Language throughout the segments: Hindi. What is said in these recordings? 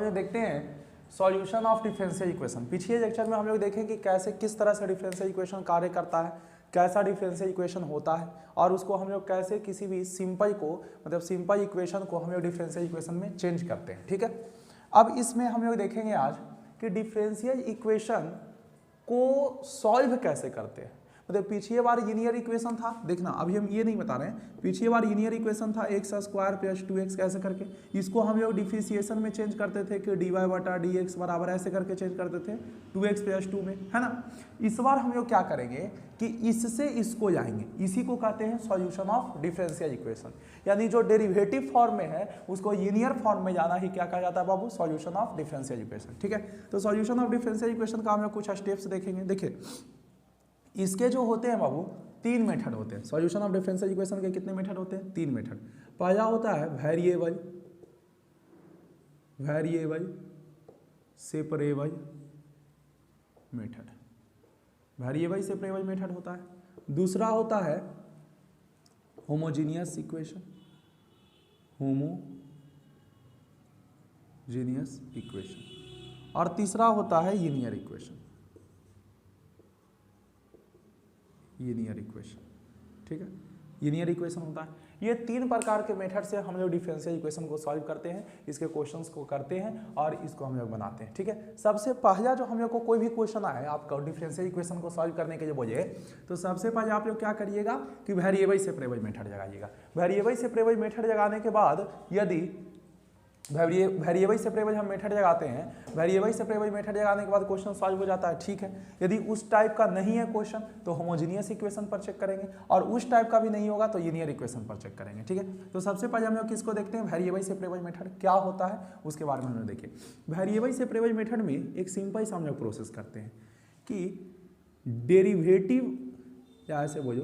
हम देखते हैं सॉल्यूशन ऑफ डिफरेंशियल इक्वेशन। पिछले लेक्चर में हम लोग देखें कि कैसे किस तरह से डिफरेंशियल इक्वेशन कार्य करता है, कैसा डिफरेंशियल इक्वेशन होता है और उसको हम लोग कैसे किसी भी सिंपल को मतलब सिंपल इक्वेशन को हम लोग डिफरेंशियल इक्वेशन में चेंज करते हैं। ठीक है, अब इसमें हम लोग देखेंगे आज कि डिफरेंशियल इक्वेशन को सॉल्व कैसे करते हैं। मतलब पिछले बार लीनियर इक्वेशन था, देखना अभी हम ये नहीं बता रहे हैं, पिछले बार लीनियर इक्वेशन था एक्स स्क्वायर प्लस 2x कैसे करके, इसको हम लोग डिफरेंशिएशन में चेंज करते थे कि dy बटा dx बराबर ऐसे करके चेंज करते थे 2x प्लस 2 में, है ना। इस बार हम लोग क्या करेंगे कि इससे इसको जाएंगे, इसी को कहते हैं सॉल्यूशन ऑफ डिफरेंशियल इक्वेशन, यानी जो डेरिवेटिव फॉर्म में है उसको लीनियर फॉर्म में जाना ही क्या कहा जाता है बाबू, सॉल्यूशन ऑफ डिफरेंशियल इक्वेशन। ठीक है, तो सॉल्यूशन ऑफ डिफरेंशियल इक्वेशन का हम लोग कुछ स्टेप्स देखेंगे। देखिए इसके जो होते हैं बाबू 3 मेथड होते हैं। सॉल्यूशन ऑफ डिफरेंशियल इक्वेशन के कितने मेथड होते हैं, 3 मेथड। पहला होता है variable separable method, variable separable method होता है। दूसरा होता है होमोजीनियस इक्वेशन, होमोजीनियस इक्वेशन, और तीसरा होता है लीनियर इक्वेशन, लीनियर इक्वेशन। ठीक है, लीनियर इक्वेशन होता है। ये 3 प्रकार के मेथड से हम लोग डिफरेंशियल इक्वेशन को सॉल्व करते हैं, इसके क्वेश्चंस को करते हैं और इसको हम लोग बनाते हैं। ठीक है, सबसे पहला जो हम लोग को कोई भी क्वेश्चन आए आपका डिफरेंशियल इक्वेशन को सॉल्व करने के लिए बोलिए तो सबसे पहले आप लोग क्या करिएगा कि वेरिएबल सेपरेबल मेथड लगाइएगा। वेरिएबल सेपरेबल मेथड लगाने के बाद यदि वेरिएबल सेपरेबल हम मेथड लगाते हैं, वेरिएबल सेपरेबल मेथड लगाने के बाद क्वेश्चन सॉल्व हो जाता है। ठीक है, यदि उस टाइप का नहीं है क्वेश्चन तो होमोजीनियस इक्वेशन पर चेक करेंगे और उस टाइप का भी नहीं होगा तो लीनियर इक्वेशन पर चेक करेंगे। ठीक है, तो सबसे पहले हम लोग किसको देखते हैं, वेरिएबल सेपरेबल मेथड क्या होता है उसके बारे में हम लोग देखिए। वेरिएबल सेपरेबल मेथड में एक सिंपल सा हम लोग प्रोसेस करते हैं कि डेरिवेटिव या ऐसे बोलो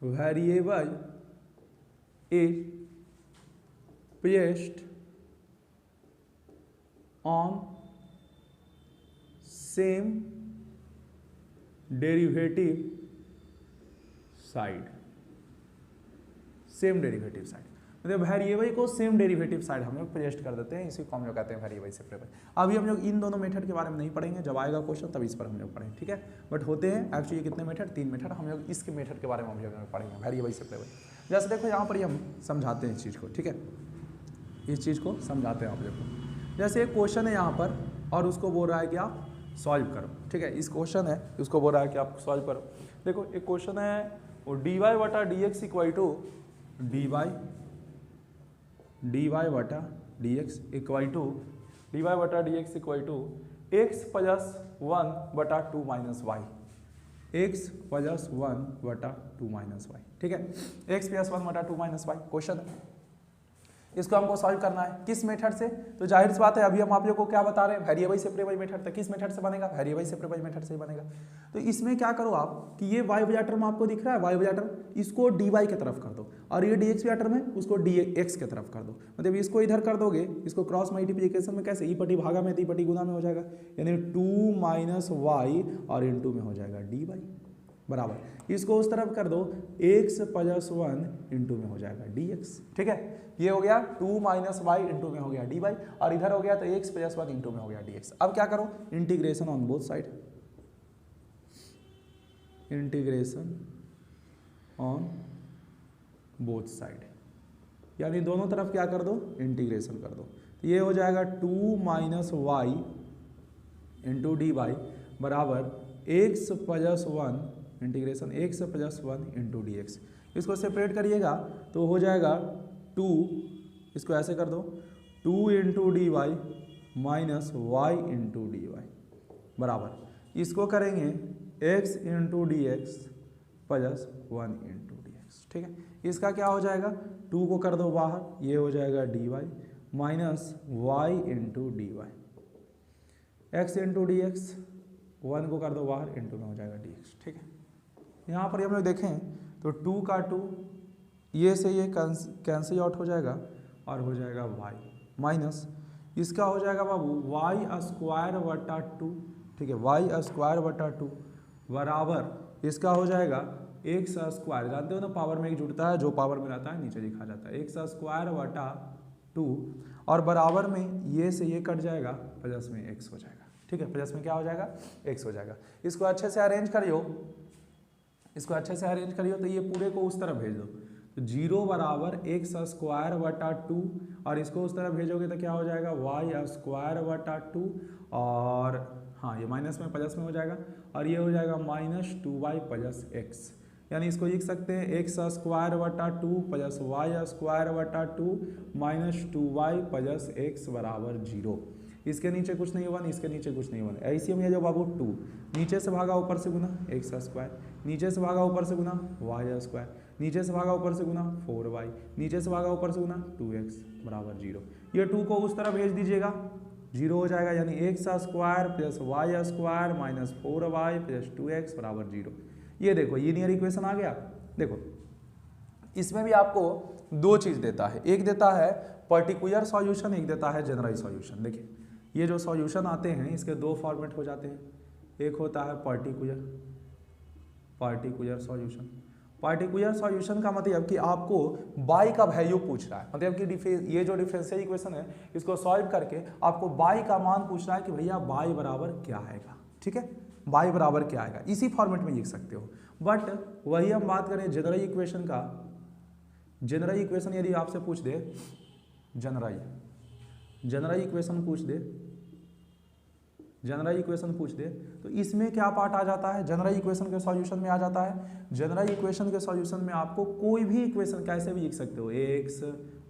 variable is placed on same derivative side, same derivative side, मतलब वेरिएबल को सेम डेरिवेटिव साइड हम लोग प्लेस्ट कर देते हैं, इसी को हम लोग कहते हैं वेरिएबल सेपरेबल। अभी हम लोग इन दोनों मेथड के बारे में नहीं पढ़ेंगे, जब आएगा क्वेश्चन तब इस पर हम लोग पढ़ेंगे। ठीक है, बट होते हैं एक्चुअली कितने मेथड, 3 मेथड। हम लोग इसके मेथड के बारे में हम लोग पढ़ेंगे वेरिएबल सेपरेबल। जैसे देखो यहाँ पर ही हम समझाते हैं इस चीज़ को। ठीक है, इस चीज़ को समझाते हैं आप लोग को। जैसे एक क्वेश्चन है यहाँ पर और उसको बोल रहा है कि आप सॉल्व करो। ठीक है, इस क्वेश्चन है उसको बोल रहा है कि आप सॉल्व करो। देखो एक क्वेश्चन है और dy बटा dx इक्वल टू dy बटा dx equal to x plus 1 बटा 2 माइनस वाई, x प्लस 1 बटा 2 माइनस वाई। ठीक है, x प्लस 1 बटा 2 माइनस वाई क्वेश्चन है, इसको हमको सॉल्व करना है। किस मेथड से, तो जाहिर सी बात है अभी हम आप लोगों को क्या बता रहे हैं, वेरिएबल सेपरेबल मेथड। तो किस मेथड से बनेगा, वेरिएबल सेपरेबल मेथड से ही बनेगा। तो इसमें क्या करो आप कि ये y वाला टर्म आपको दिख रहा है, y वाला टर्म, इसको dy की तरफ कर दो और ये dx वाला टर्म है उसको dx की तरफ कर दो। मतलब इसको इधर कर दोगे, इसको क्रॉस मल्टीप्लिकेशन में कैसे, ई पटी भागा में, दी पटी गुना में हो जाएगा, यानी 2 माइनस वाई और इंटू में हो जाएगा dy बराबर, इसको उस तरफ कर दो, x प्लस 1 इंटू में हो जाएगा dx। ठीक है, ये हो गया 2 माइनस वाई इंटू में हो गया dy और इधर हो गया तो x प्लस 1 इंटू में हो गया dx। अब क्या करो, integration on both side, integration on both side, यानी दोनों तरफ क्या कर दो, इंटीग्रेशन कर दो। तो ये हो जाएगा 2 minus y into d y बराबर x plus 1 integration x plus 1 into d x. इसको सेपरेट करिएगा तो हो जाएगा 2, इसको ऐसे कर दो 2 into d y minus y into d y बराबर, इसको करेंगे x into d x plus 1 into d x. ठीक है, इसका क्या हो जाएगा, 2 को कर दो बाहर, ये हो जाएगा d y minus y into d y, x into d x, 1 को कर दो बाहर, इंटू में हो जाएगा डी एक्स। ठीक है, यहाँ पर हम लोग देखें तो 2 का 2 ये से ये कैंसिल आउट हो जाएगा और हो जाएगा y माइनस इसका हो जाएगा बाबू वाई स्क्वायर बटा 2। ठीक है, वाई स्क्वायर बटा 2 बराबर इसका हो जाएगा x स्क्वायर, जानते हो ना पावर में एक जुड़ता है, जो पावर में रहता है नीचे लिखा जाता है, x स्क्वायर बटा 2 और बराबर में ये से ये कट जाएगा, प्लस में x हो जाएगा। ठीक है, प्लस में क्या हो जाएगा, x हो जाएगा। इसको अच्छे से अरेंज करियो, इसको अच्छे से अरेंज करियो तो ये पूरे को उस तरफ भेज दो, तो 0 बराबर एक्स स्क्वायर बटा 2 और इसको उस तरफ भेजोगे तो क्या हो जाएगा वाई स्क्वायर बटा 2 और हाँ ये माइनस में प्लस में हो जाएगा और ये हो जाएगा माइनस 2y प्लस एक्स, यानी इसको लिख सकते हैं एक्स स्क्वायर बटा 2 प्लस वाई स्क्वायर बटा 2 माइनस 2y प्लस एक्स बराबर 0। इसके नीचे कुछ नहीं हुआ, इसके नीचे कुछ नहीं हुआ, ऐसे में जो बाबू 2 नीचे से भागा ऊपर से गुना एक्स स्क्वायर, नीचे से भागा ऊपर से गुना वाई स्क्वायर, नीचे से भागा ऊपर से गुना 4y, नीचे से भागा ऊपर से गुना 2x बराबर 0। ये 2 को उस तरह भेज दीजिएगा, 0 हो जाएगा, यानी x square plus y square minus 4y plus 2x बराबर 0। ये देखो लीनियर इक्वेशन आ गया। देखो इसमें भी आपको दो चीज़ देता है, एक देता है पर्टिकुलर सॉल्यूशन, एक देता है जनरल सॉल्यूशन। देखिए ये जो सॉल्यूशन आते हैं इसके दो फॉर्मेट हो जाते हैं, एक होता है पार्टिकुलर सॉल्यूशन। पार्टिकुलर सॉल्यूशन का मतलब कि आपको बाई का वैल्यू पूछ रहा है, मतलब कि ये जो डिफरेंशियल इक्वेशन है इसको सॉल्व करके आपको बाई का मान पूछ रहा है कि भैया बाई बराबर क्या आएगा। ठीक है, बाई बराबर क्या आएगा, इसी फॉर्मेट में लिख सकते हो। बट वही हम बात करें जनरल इक्वेशन का, जनरल इक्वेशन यदि आपसे पूछ दे, जनरल इक्वेशन पूछ दे तो इसमें क्या पार्ट आ जाता है, जनरल इक्वेशन के सॉल्यूशन में आ जाता है। जनरल इक्वेशन के सॉल्यूशन में आपको कोई भी इक्वेशन कैसे भी लिख सकते हो, x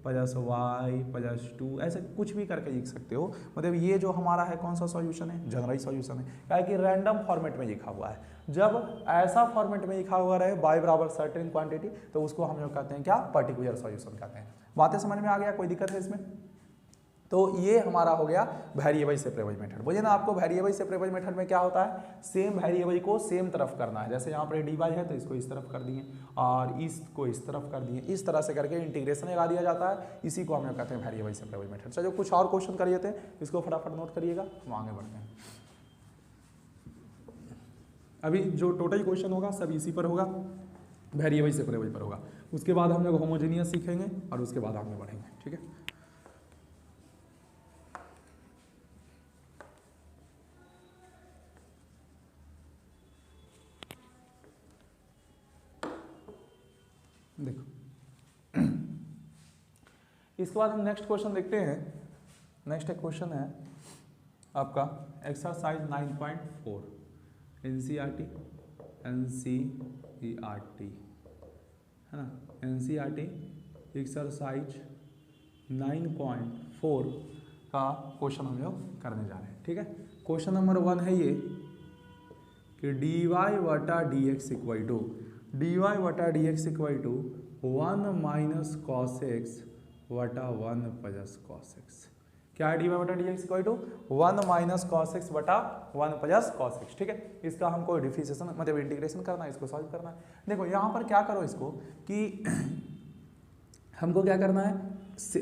प्लस वाई प्लस 2 ऐसे कुछ भी करके लिख सकते हो। मतलब ये जो हमारा है कौन सा सॉल्यूशन है, जनरल सॉल्यूशन है, क्या है कि रैंडम फॉर्मेट में लिखा हुआ है। जब ऐसा फॉर्मेट में लिखा हुआ रहे बाई बराबर सर्टेन क्वांटिटी तो उसको हम लोग कहते हैं क्या, पर्टिकुलर सॉल्यूशन कहते हैं। बातें समझ में आ गया, कोई दिक्कत है इसमें? तो ये हमारा हो गया वेरिएबल सेपरेबल मेथड। बोलिए ना आपको वेरिएबल सेपरेबल मेथड में क्या होता है, सेम वेरिएबल को सेम तरफ करना है। जैसे यहाँ पर dy है तो इसको इस तरफ कर दिए और इसको इस तरफ कर दिए, इस तरह से करके इंटीग्रेशन लगा दिया जाता है। इसी को हम लोग कहते हैं वेरिएबल सेपरेबल मेथड। चलो कुछ और क्वेश्चन करिए थे, इसको फटाफट नोट करिएगा, हम आगे बढ़ते हैं। अभी जो टोटल क्वेश्चन होगा सब इसी पर होगा, वेरिएबल सेपरेबल पर होगा। उसके बाद हम लोग होमोजेनियस सीखेंगे और उसके बाद आगे बढ़ेंगे। ठीक है, देखो इसके बाद हम नेक्स्ट क्वेश्चन देखते हैं। नेक्स्ट क्वेश्चन है आपका एक्सरसाइज 9.4 एनसीईआरटी है ना, एनसीईआरटी एक्सरसाइज 9.4 का क्वेश्चन हम लोग करने जा रहे हैं। ठीक है, क्वेश्चन नंबर 1 है ये कि dy बटा dx equal to 1 minus cos x बटा 1 प्लस कॉस एक्स। क्या है dy बटा dx equal to 1 minus cos x बटा 1 प्लस कॉस एक्स। ठीक है, इसका हमको डिफरेंशिएशन मतलब इंटीग्रेशन करना है, इसको सॉल्व करना है। देखो यहाँ पर क्या करो इसको कि हमको क्या करना है,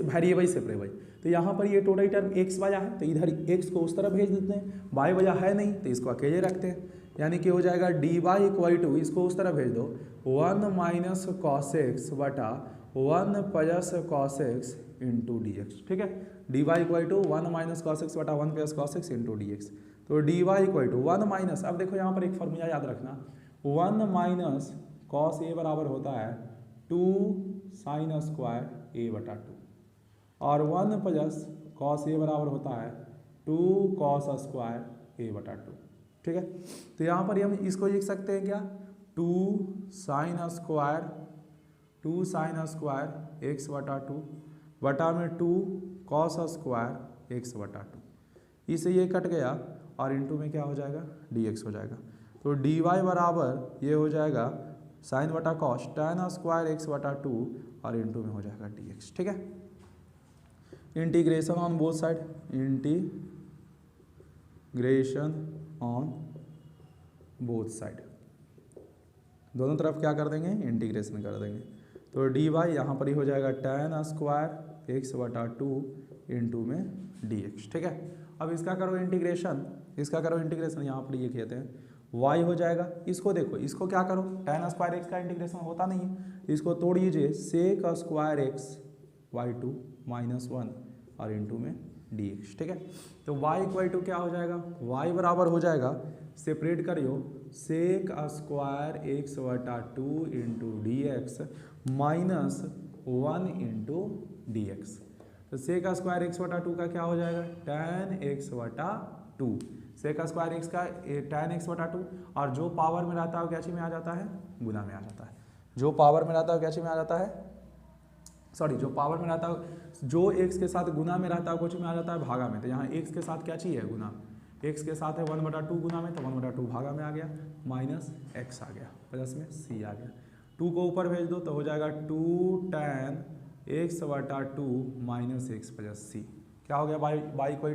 वेरिएबल सेपरेबल। तो यहाँ पर ये टोटल टर्म x वाला है तो इधर x को उस तरफ भेज देते हैं, y वाला है नहीं तो इसको अकेले रखते हैं, यानी कि हो जाएगा dy इक्वल टू, इसको उस तरफ भेज दो 1 माइनस कॉस एक्स बटा 1 plus cos x into d x. ठीक है, dy equal to 1 minus cos x बटा 1 plus cos x into d x. तो dy इक्वल टू 1 माइनस, अब देखो यहाँ पर एक फॉर्मूला याद रखना, 1 माइनस कॉस ए बराबर होता है 2 साइन स्क्वायर ए बटा 2 और 1 प्लस कॉस ए बराबर होता है 2 कॉस स्क्वायर ए बटा 2। ठीक है, तो यहाँ पर हम इसको लिख सकते हैं क्या, 2 साइन स्क्वायर एक्स बटा 2 बटा में 2 कॉस स्क्वायर एक्स बटा 2, इसे ये कट गया और इंटू में क्या हो जाएगा dx हो जाएगा। तो dy बराबर ये हो जाएगा साइन बटा कॉस tan स्क्वायर एक्स बटा 2 और इंटू में हो जाएगा dx। ठीक है, integration on both side, integration on both side, दोनों तरफ क्या कर देंगे, इंटीग्रेशन कर देंगे। तो dy यहाँ पर ही हो जाएगा tan स्क्वायर एक्स बटा 2 इंटू में dx। ठीक है, अब इसका करो इंटीग्रेशन, यहाँ पर ये कहते हैं y हो जाएगा। इसको देखो, इसको क्या करो, tan स्क्वायर एक्स का इंटीग्रेशन होता नहीं है, इसको तोड़ लीजिए, सेक स्क्वायर एक्स y2 -1 और इंटू में dx, ठीक है। तो y इक्वल टू क्या हो जाएगा, y बराबर हो जाएगा, सेपरेट करियो, सेक स्क्वायर एक्स बटा 2 into d x minus 1 into d x. तो सेक स्क्वायर एक्स बटा 2 का क्या हो जाएगा, tan x बटा 2, सेक स्क्वायर एक्स का tan x बटा 2, और जो पावर में रहता है वो क्या चीज में आ जाता है, गुना में आ जाता है। जो पावर में रहता है क्या चीज में आ जाता है, सॉरी, जो पावर में रहता है, जो x के साथ गुना में रहता है कुछ में आ जाता है भागा में। तो यहाँ x के साथ क्या चीज है, गुना, x के साथ है 1/2 गुना में, तो 1/2 भागा में आ गया, माइनस x आ गया, प्लस में c आ गया। 2 को ऊपर भेज दो तो हो जाएगा 2 tan x बटा 2 माइनस एक्स प्लस c। क्या हो गया, y इक्वल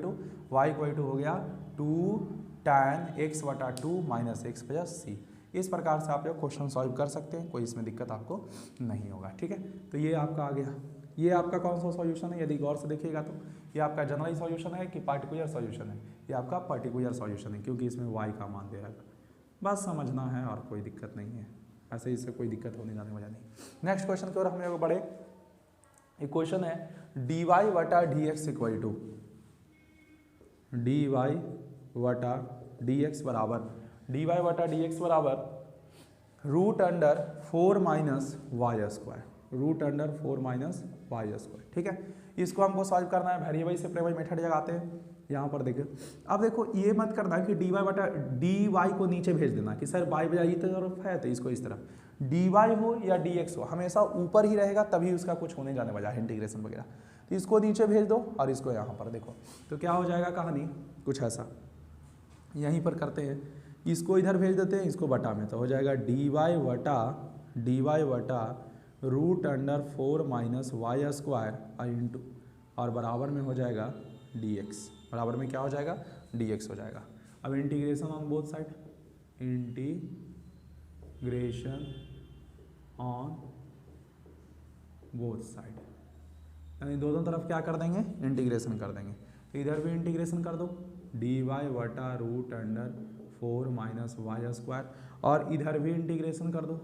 टू हो गया 2 tan x बटा 2 माइनस एक्स प्लस c। इस प्रकार से आप लोग क्वेश्चन सॉल्व कर सकते हैं, कोई इसमें दिक्कत आपको नहीं होगा, ठीक है। तो ये आपका आ गया, ये आपका कौन सा सॉल्यूशन है, यदि गौर से देखिएगा तो ये आपका जनरल सॉल्यूशन है कि पार्टिकुलर सॉल्यूशन है, ये आपका पार्टिकुलर सॉल्यूशन है, क्योंकि इसमें y का मान दे रहा है। बस समझना है और कोई दिक्कत नहीं है, ऐसे इससे कोई दिक्कत होने जाने वाला नहीं। नेक्स्ट क्वेश्चन की ओर हम लोग बढ़े। एक क्वेश्चन है dy बटा d x equal to dy बटा डी एक्स बराबर dy बटा डी एक्स बराबर root under 4 minus y square, root under 4 minus y square, ठीक है। इसको हमको सॉल्व करना है, वेरिएबल सेपरेबल मेथड लगाते हैं। यहाँ पर देखिए, अब देखो ये मत करना कि dy बटा dy को नीचे भेज देना कि सर y बजाय इस तरफ है तो इसको इस तरफ, dy हो या dx हो हमेशा ऊपर ही रहेगा, तभी उसका कुछ होने जाने वाला है इंटीग्रेशन वगैरह। तो इसको नीचे भेज दो और इसको यहाँ पर देखो, तो क्या हो जाएगा कहानी कुछ ऐसा, यहीं पर करते हैं, इसको इधर भेज देते हैं, इसको बटा में, तो हो जाएगा dy बटा root under 4 minus y square into और बराबर में हो जाएगा dx, बराबर में क्या हो जाएगा, dx हो जाएगा। अब integration on both side, integration on both side, यानी दोनों तरफ क्या कर देंगे, इंटीग्रेशन कर देंगे। तो इधर भी इंटीग्रेशन कर दो, dy बटा root under 4 minus y square, और इधर भी इंटीग्रेशन कर दो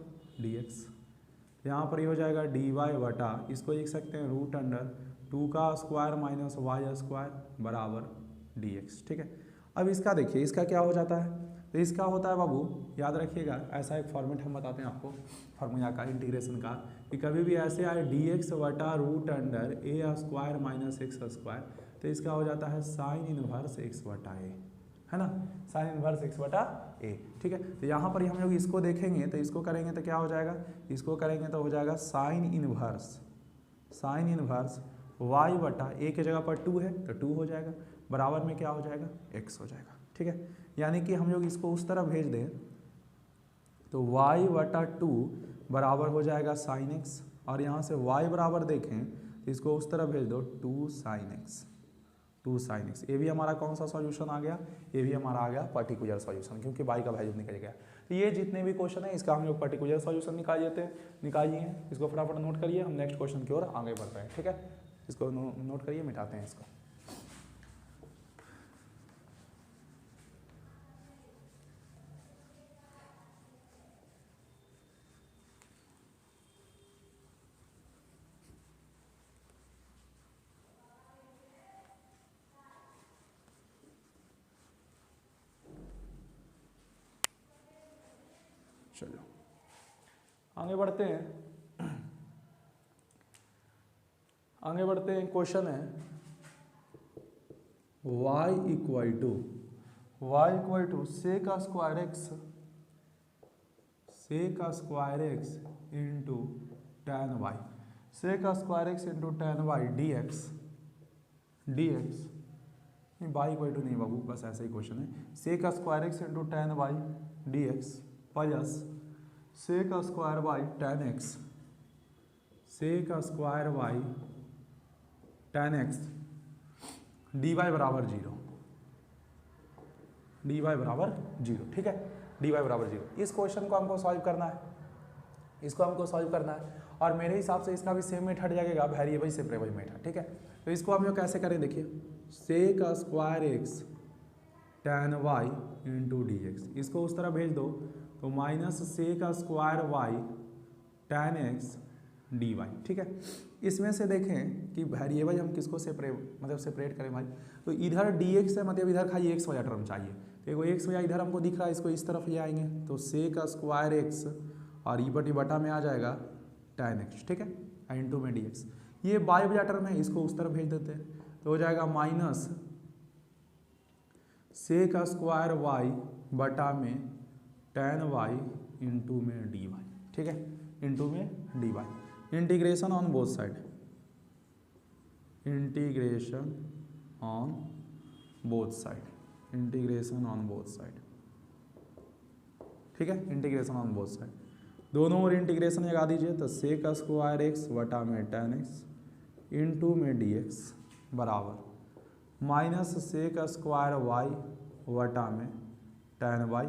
dx। यहाँ पर ये हो जाएगा dy बटा, इसको लिख सकते हैं रूट अंडर 2 का स्क्वायर माइनस वाई स्क्वायर बराबर dx, ठीक है। अब इसका देखिए, इसका क्या हो जाता है, तो इसका होता है बाबू, याद रखिएगा, ऐसा एक फॉर्मेट हम बताते हैं आपको फार्मूला का इंटीग्रेशन का, कि कभी भी ऐसे आए dx बटा root under a square minus x square, तो इसका हो जाता है साइन इनवर्स x बटा a, है ना, साइन इनवर्स x बटा a, ठीक है। तो यहाँ पर हम लोग इसको देखेंगे, तो इसको करेंगे तो क्या हो जाएगा, इसको करेंगे तो हो जाएगा साइन इनवर्स y बटा a के जगह पर 2 है तो 2 हो जाएगा, बराबर में क्या हो जाएगा, x हो जाएगा, ठीक है। यानी कि हम लोग इसको उस तरफ भेज दें तो y बटा 2 बराबर हो जाएगा साइन x, और यहाँ से y बराबर देखें तो इसको उस तरफ भेज दो 2 साइन x। ये भी हमारा कौन सा सॉल्यूशन आ गया, ये भी हमारा आ गया पर्टिकुलर सॉल्यूशन, क्योंकि y का वैल्यू निकल गया। तो ये जितने भी क्वेश्चन है इसका हम लोग पर्टिकुलर सॉल्यूशन निकालिए, इसको फटाफट नोट करिए, हम नेक्स्ट क्वेश्चन की ओर आगे बढ़ रहे हैं, ठीक है। इसको नोट करिए, मिटाते हैं इसको। चलो आगे बढ़ते हैं, क्वेश्चन है y equal to sec square x into tan y, sec square x into tan y dx, y equal to नहीं बाबू, बस ऐसा ही क्वेश्चन है, sec square x into tan y dx plus sec square y tan x, sec square y tan x dy बराबर 0, ठीक है, dy बराबर 0। इस क्वेश्चन को हमको सॉल्व करना है, और मेरे हिसाब से इसका भी सेम मेथड लगेगा, वेरिएबल सेपरेबल मेथड, ठीक है। तो इसको हम लोग कैसे करें, देखिए, sec square x tan y into d x, इसको उस तरह भेज दो तो minus sec square y tan x d y. ठीक है, इसमें से देखें कि वेरिएबल हम किसको सेपरेट करें भाई, तो इधर डी एक्स है, मतलब इधर खाली एक्स वाला टर्म चाहिए, तो एगो एक्स वाला इधर हमको दिख रहा है, इसको इस तरफ ले आएंगे तो सेक स्क्वायर एक्स और ई बटी बटा में आ जाएगा tan एक्स। ठीक है, इंटू में डी एक्स, ये बाई वाला टर्म है, इसको उस तरफ भेज देते हैं तो हो जाएगा माइनस सेक स्क्वायर वाई बटा में tan वाई इंटू में डी वाई। ठीक है, इंटू में d y, integration on both side, integration on both side, integration on both side. ठीक है, इंटीग्रेशन ऑन बोथ साइड, दोनों ओर इंटीग्रेशन लगा दीजिए तो सेक स्क्वायर एक्स बटा में tan एक्स इंटू में डी एक्स बराबर माइनस सेक स्क्वायर वाई बटा में tan वाई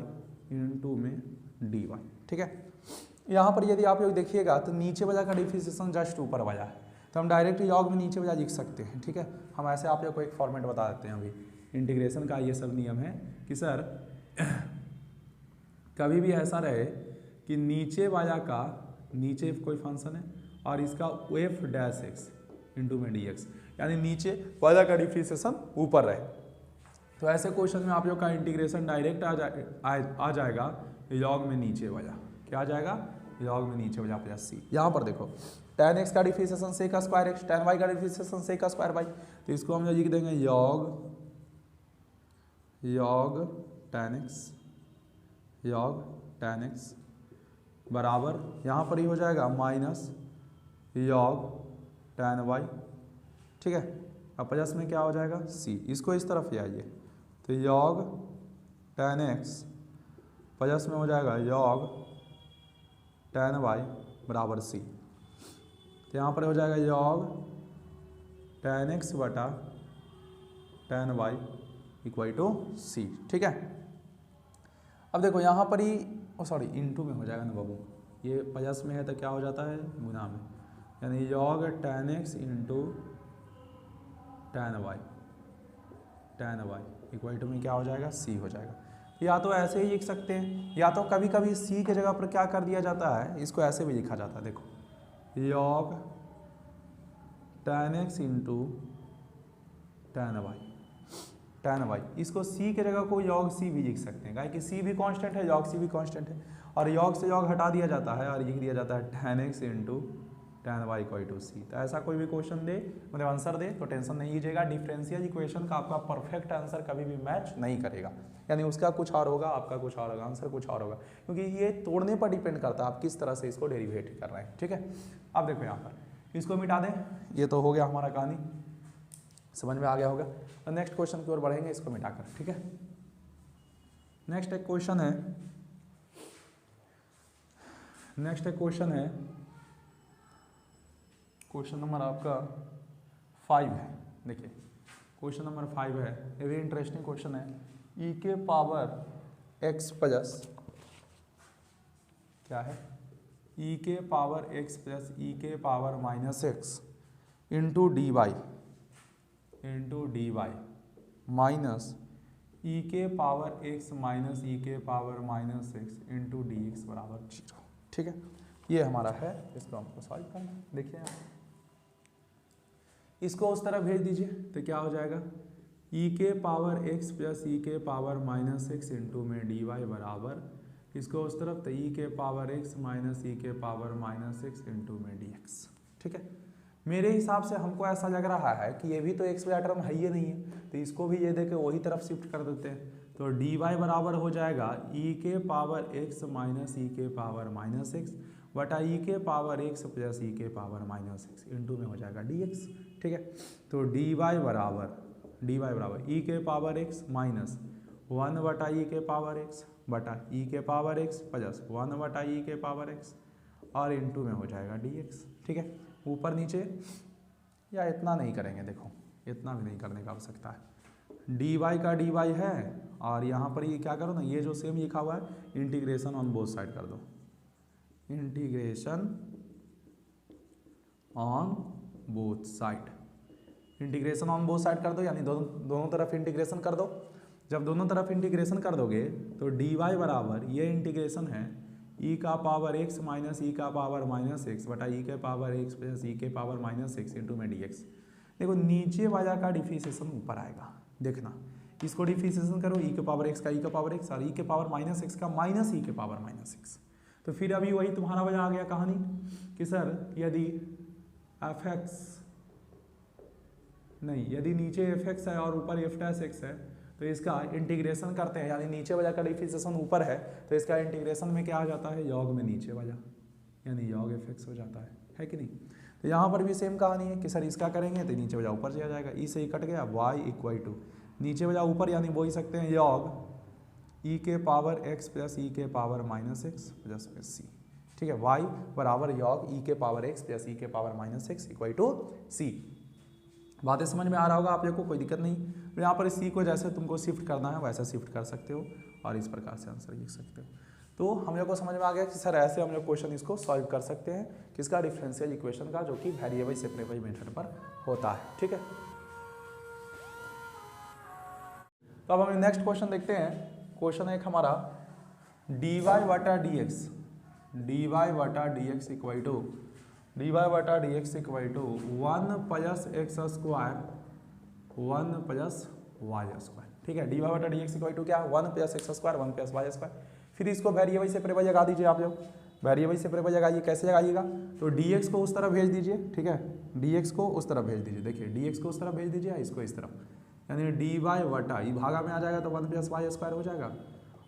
इंटू में डी वाई। ठीक है, यहाँ पर यदि आप लोग देखिएगा तो नीचे वाला का डिफरेंशिएशन जस्ट ऊपर वाला है, तो हम डायरेक्ट लॉग में नीचे वाला लिख सकते हैं। ठीक है, हम ऐसे आप लोग को एक फॉर्मेट बता देते हैं अभी, इंटीग्रेशन का ये सब नियम है कि सर कभी भी ऐसा रहे कि नीचे वाला का, नीचे कोई फंक्शन है और इसका एफ डैश एक्स इंटू में डी एक्स, यानी नीचे वाला का डिफरेंशिएशन ऊपर रहे, तो ऐसे क्वेश्चन में आप लोग का इंटीग्रेशन डायरेक्ट आ जाएगा लॉग में नीचे वाला, क्या आ जाएगा लॉग में नीचे वाला प्लस सी। यहाँ पर देखो tan एक्स का differentiation sec square x, tan y का डिफरेंशिएशन सेक स्क्वायर वाई, तो इसको हम लिख देंगे log tan एक्स बराबर यहाँ पर ही हो जाएगा माइनस log tan वाई। ठीक है, अब प्लस में क्या हो जाएगा सी, इसको इस तरफ ले आइए तो log tan एक्स प्लस में हो जाएगा log tan वाई बराबर सी, तो यहाँ पर हो जाएगा log tan एक्स बटा tan वाई इक्वल टू सी। ठीक है, अब देखो यहाँ पर ही सॉरी इंटू में हो जाएगा ना बाबू, ये प्लस में है तो क्या हो जाता है गुना में, यानी log tan x into tan y equal to में क्या हो जाएगा सी हो जाएगा। या तो ऐसे ही लिख सकते हैं, या तो कभी कभी सी के जगह पर क्या कर दिया जाता है, इसको ऐसे भी लिखा जाता है, देखो log tan x into tan y, इसको सी के जगह को log सी भी लिख सकते हैं, काहे कि सी भी कांस्टेंट है, log सी भी कांस्टेंट है, और log से log हटा दिया जाता है और लिख दिया जाता है tan x into tan y equal to c. तो ऐसा कोई भी क्वेश्चन दे, मतलब आंसर दे, तो टेंशन नहीं लीजिएगा, डिफरेंशियल इक्वेशन का आपका परफेक्ट आंसर कभी भी मैच नहीं करेगा, यानी उसका कुछ और होगा, आपका कुछ और होगा, आंसर कुछ और होगा, क्योंकि ये तोड़ने पर डिपेंड करता है आप किस तरह से इसको डेरिवेट कर रहे हैं। ठीक है, अब देखो यहाँ पर इसको मिटा दें, ये तो हो गया हमारा कहानी, समझ में आ गया होगा। तो नेक्स्ट क्वेश्चन की ओर बढ़ेंगे इसको मिटाकर। ठीक है, नेक्स्ट एक क्वेश्चन है, क्वेश्चन नंबर आपका 5 है। देखिए क्वेश्चन नंबर 5 है, ये भी इंटरेस्टिंग क्वेश्चन है, ई के पावर एक्स प्लस क्या है, ई के पावर एक्स प्लस ई के power minus x into d y minus e के पावर एक्स माइनस ई के power minus x into d x बराबर 0। ठीक है, ये हमारा है, इसको हमको सॉल्व करना है। देखिए इसको उस तरह भेज दीजिए तो क्या हो जाएगा, ई के पावर एक्स प्लस ई के पावर माइनस एक्स इंटू में डी वाई बराबर, इसको उस तरफ तो ई के पावर एक्स माइनस ई के पावर माइनस एक्स इंटू में डी एक्स। ठीक है, मेरे हिसाब से हमको ऐसा लग रहा है कि ये भी तो एक्स वाला टर्म है ही नहीं है, तो इसको भी ये देके वही तरफ शिफ्ट कर देते हैं, तो डी वाई बराबर हो जाएगा ई के पावर एक्स माइनस ई के पावर माइनस एक्स बटा ई के पावर एक्स प्लस ई के पावर माइनस एक्स इंटू में हो जाएगा डी एक्स। ठीक है, तो डी वाई बराबर ई के पावर एक्स माइनस 1 बटा ई के पावर एक्स बटा ई के पावर एक्स प्लस 1 बटा ई के पावर एक्स और इंटू में हो जाएगा डी एक्स। ठीक है, ऊपर नीचे या इतना नहीं करेंगे, देखो इतना भी नहीं करने का आवश्यकता है, डी वाई का डी वाई है और यहाँ पर ये क्या करो ना, ये जो सेम लिखा हुआ है इंटीग्रेशन ऑन बोथ साइड कर दो, integration on both side, integration on both side कर दो, यानी दोनों तरफ इंटीग्रेशन कर दो। जब दोनों तरफ इंटीग्रेशन कर दोगे तो डी वाई बराबर ये इंटीग्रेशन है ई का पावर एक्स माइनस ई का पावर माइनस एक्स बटा ई के पावर एक्स प्लस ई के पावर माइनस एक्स इंटू में डी एक्स। देखो नीचे वाला का डिफिसिएशन ऊपर आएगा, देखना इसको डिफिसिएशन करो, ई के पावर एक्स का ई का पावर एक्स और ई के पावर माइनस एक्स का माइनस ई के पावर माइनस एक्स। तो फिर अभी वही तुम्हारा वजह आ गया कहानी कि सर यदि एफ एक्स नहीं, यदि नीचे एफ एक्स है और ऊपर एफ डैश एक्स है तो इसका इंटीग्रेशन करते हैं, यानी नीचे वजह का डिफिसिएशन ऊपर है तो इसका इंटीग्रेशन में क्या आ जाता है, योग में नीचे वजह, यानी योग एफ एक्स हो जाता है कि नहीं। तो यहाँ पर भी सेम कहानी है कि सर इसका करेंगे तो नीचे वजह ऊपर चला जाएगा, ई से ही कट गया, वाई इक्वल टू नीचे वजह ऊपर, यानी बोल सकते हैं योग ई के पावर एक्स प्लस ई के पावर माइनस एक्स प्लस में सी। ठीक है, वाई बराबर योग ई के पावर एक्स प्लस ई के power minus x equal to c. बातें समझ में आ रहा होगा आप लोग को, कोई दिक्कत नहीं। तो यहाँ पर सी को जैसे तुमको शिफ्ट करना है वैसा शिफ्ट कर सकते हो और इस प्रकार से आंसर लिख सकते हो। तो हम लोग को समझ में आ गया कि सर ऐसे हम लोग क्वेश्चन इसको सॉल्व कर सकते हैं, किसका, डिफरेंशियल इक्वेशन का, जो कि वेरिएबल सेपरेबल मेथड पर होता है। ठीक है, तो अब हम नेक्स्ट क्वेश्चन देखते हैं। क्वेश्चन एक हमारा dy बटा डी एक्स, dy बटा d x equal to dy बटा d x equal to 1 plus x square 1 plus y square. ठीक है, dy बटा डी एक्स इक्वल टू क्या, 1 plus x square 1 plus y square. फिर इसको वेरिएबल सेपरेबल जगा दीजिए आप लोग, वेरिएबल सेपरेबल जगाइए। कैसे जगाइएगा, तो dx को उस तरफ भेज दीजिए। ठीक है, dx को उस तरफ भेज दीजिए, देखिए dx को उस तरफ भेज दीजिए, इसको इस तरफ, यानी dy बटा ये भागा में आ जाएगा तो 1 प्लस वाई स्क्वायर हो जाएगा,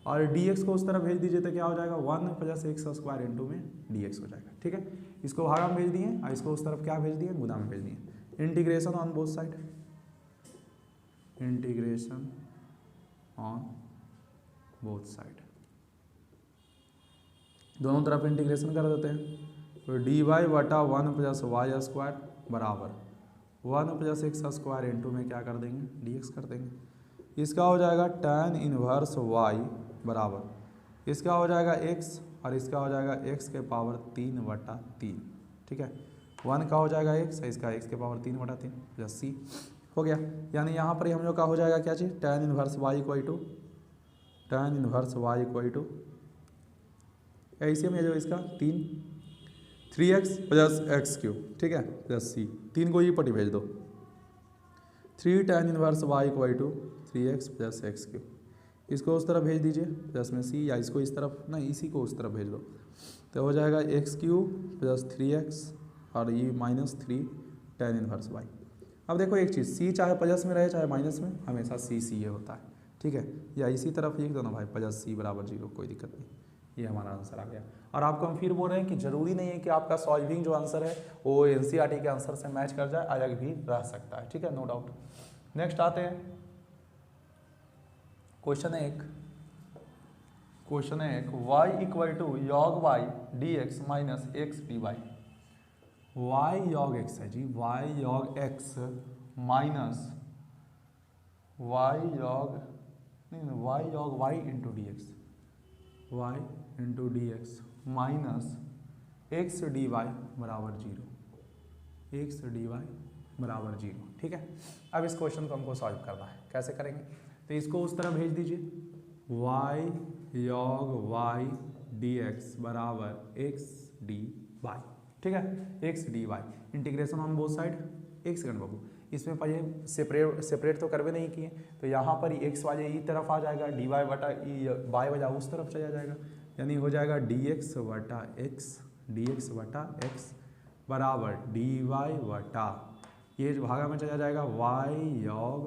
और dx को उस तरफ भेज दीजिए तो क्या हो जाएगा, 1 प्लस एक्स स्क्वायर इंटू में dx हो जाएगा। ठीक है, इसको भागा में भेज दिए और इसको उस तरफ क्या भेज दिए, गुना में भेज दिए। Integration on both side, integration on both side, दोनों तरफ इंटीग्रेशन कर देते हैं। तो dy बटा 1 प्लस वाई स्क्वायर बराबर 1 प्लस एक्स स्क्वायर इंटू में क्या कर देंगे, dx कर देंगे। इसका हो जाएगा tan इनवर्स y बराबर, इसका हो जाएगा x और इसका हो जाएगा x के पावर 3 बटा 3। ठीक है, 1 का हो जाएगा x, इसका x के पावर 3 बटा 3 प्लस c हो गया। यानी यहाँ पर हम लोग का हो जाएगा क्या चीज़, tan inverse y equal to tan inverse y equal to ऐसे में जो इसका 3x प्लस एक्स क्यूब। ठीक है, प्लस c, 3 को ये पट्टी भेज दो, 3 tan inverse y equal to 3x plus x cube. इसको उस तरफ भेज दीजिए प्लस में c, या इसको इस तरफ, नहीं इसी को उस तरफ भेज दो, तो हो जाएगा एक्स क्यूब प्लस 3x और ये माइनस 3 tan इनवर्स y। अब देखो एक चीज़, c चाहे प्लस में रहे चाहे माइनस में, हमेशा c ये होता है। ठीक है, या इसी तरफ लिख दो ना भाई, प्लस c बराबर 0, कोई दिक्कत नहीं। ये हमारा आंसर आ गया। और आपको हम फिर बोल रहे हैं कि जरूरी नहीं है कि आपका सॉल्विंग जो आंसर है वो एनसीईआरटी के आंसर से मैच कर जाए, अलग भी रह सकता है। ठीक है, नो डाउट। नेक्स्ट आते हैं क्वेश्चन एक y इक्वल टू योग y dx minus x dy। y योग x है जी, y योग x माइनस y योग y into d x, y into d x minus x d y बराबर 0, एक्स डी वाई बराबर 0। ठीक है, अब इस क्वेश्चन को हमको सॉल्व करना है। कैसे करेंगे, तो इसको उस तरह भेज दीजिए, y योग y dx बराबर x dy। ठीक है, x dy, integration on both side. एक सेकंड बाबू, इसमें पहले सेपरेट तो करवे नहीं किए, तो यहाँ पर x वाले ई तरफ आ जाएगा, dy बटा ई वाई वजह उस तरफ चला जाएगा, यानी हो जाएगा dx बटा x बराबर dy बटा ये भागा में चला जाएगा y योग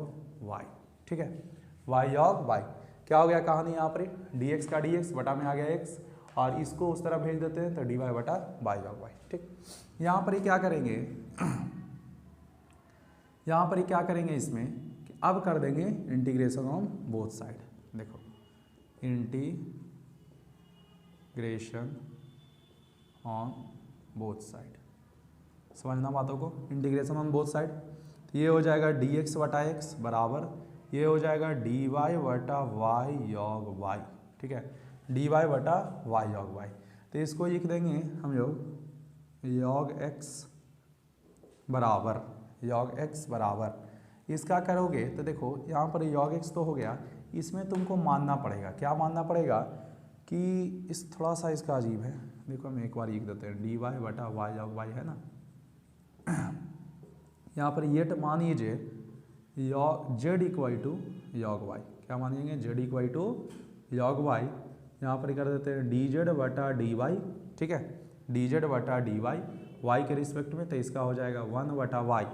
y। ठीक है, y योग y क्या हो गया कहानी, यहाँ पर dx का dx बटा में आ गया x, और इसको उस तरफ भेज देते हैं तो dy बटा y योग y। ठीक, यहाँ पर क्या करेंगे इसमें कि अब कर देंगे इंटीग्रेशन ऑन बोथ साइड। देखो इंटीग्रेशन ऑन बोथ साइड, समझना बातों को। इंटीग्रेशन ऑन बोथ साइड, ये हो जाएगा dx बटा x बराबर, ये हो जाएगा dy बटा y योग y। ठीक है, dy बटा y योग y, तो इसको लिख देंगे हम लोग योग x बराबर इसका करोगे तो देखो यहाँ पर योग x तो हो गया, इसमें तुमको मानना पड़ेगा, क्या मानना पड़ेगा कि इस थोड़ा सा इसका अजीब है। देखो हम एक बार लिख देते हैं, dy बटा वाई लॉग वाई है ना। यहाँ पर ये मान लीजिए z equal to log y, क्या मानेंगे z equal to log y. यहाँ पर कर देते हैं dz बटा dy, ठीक है, dz बटा dy y के रिस्पेक्ट में, तो इसका हो जाएगा 1 बटा y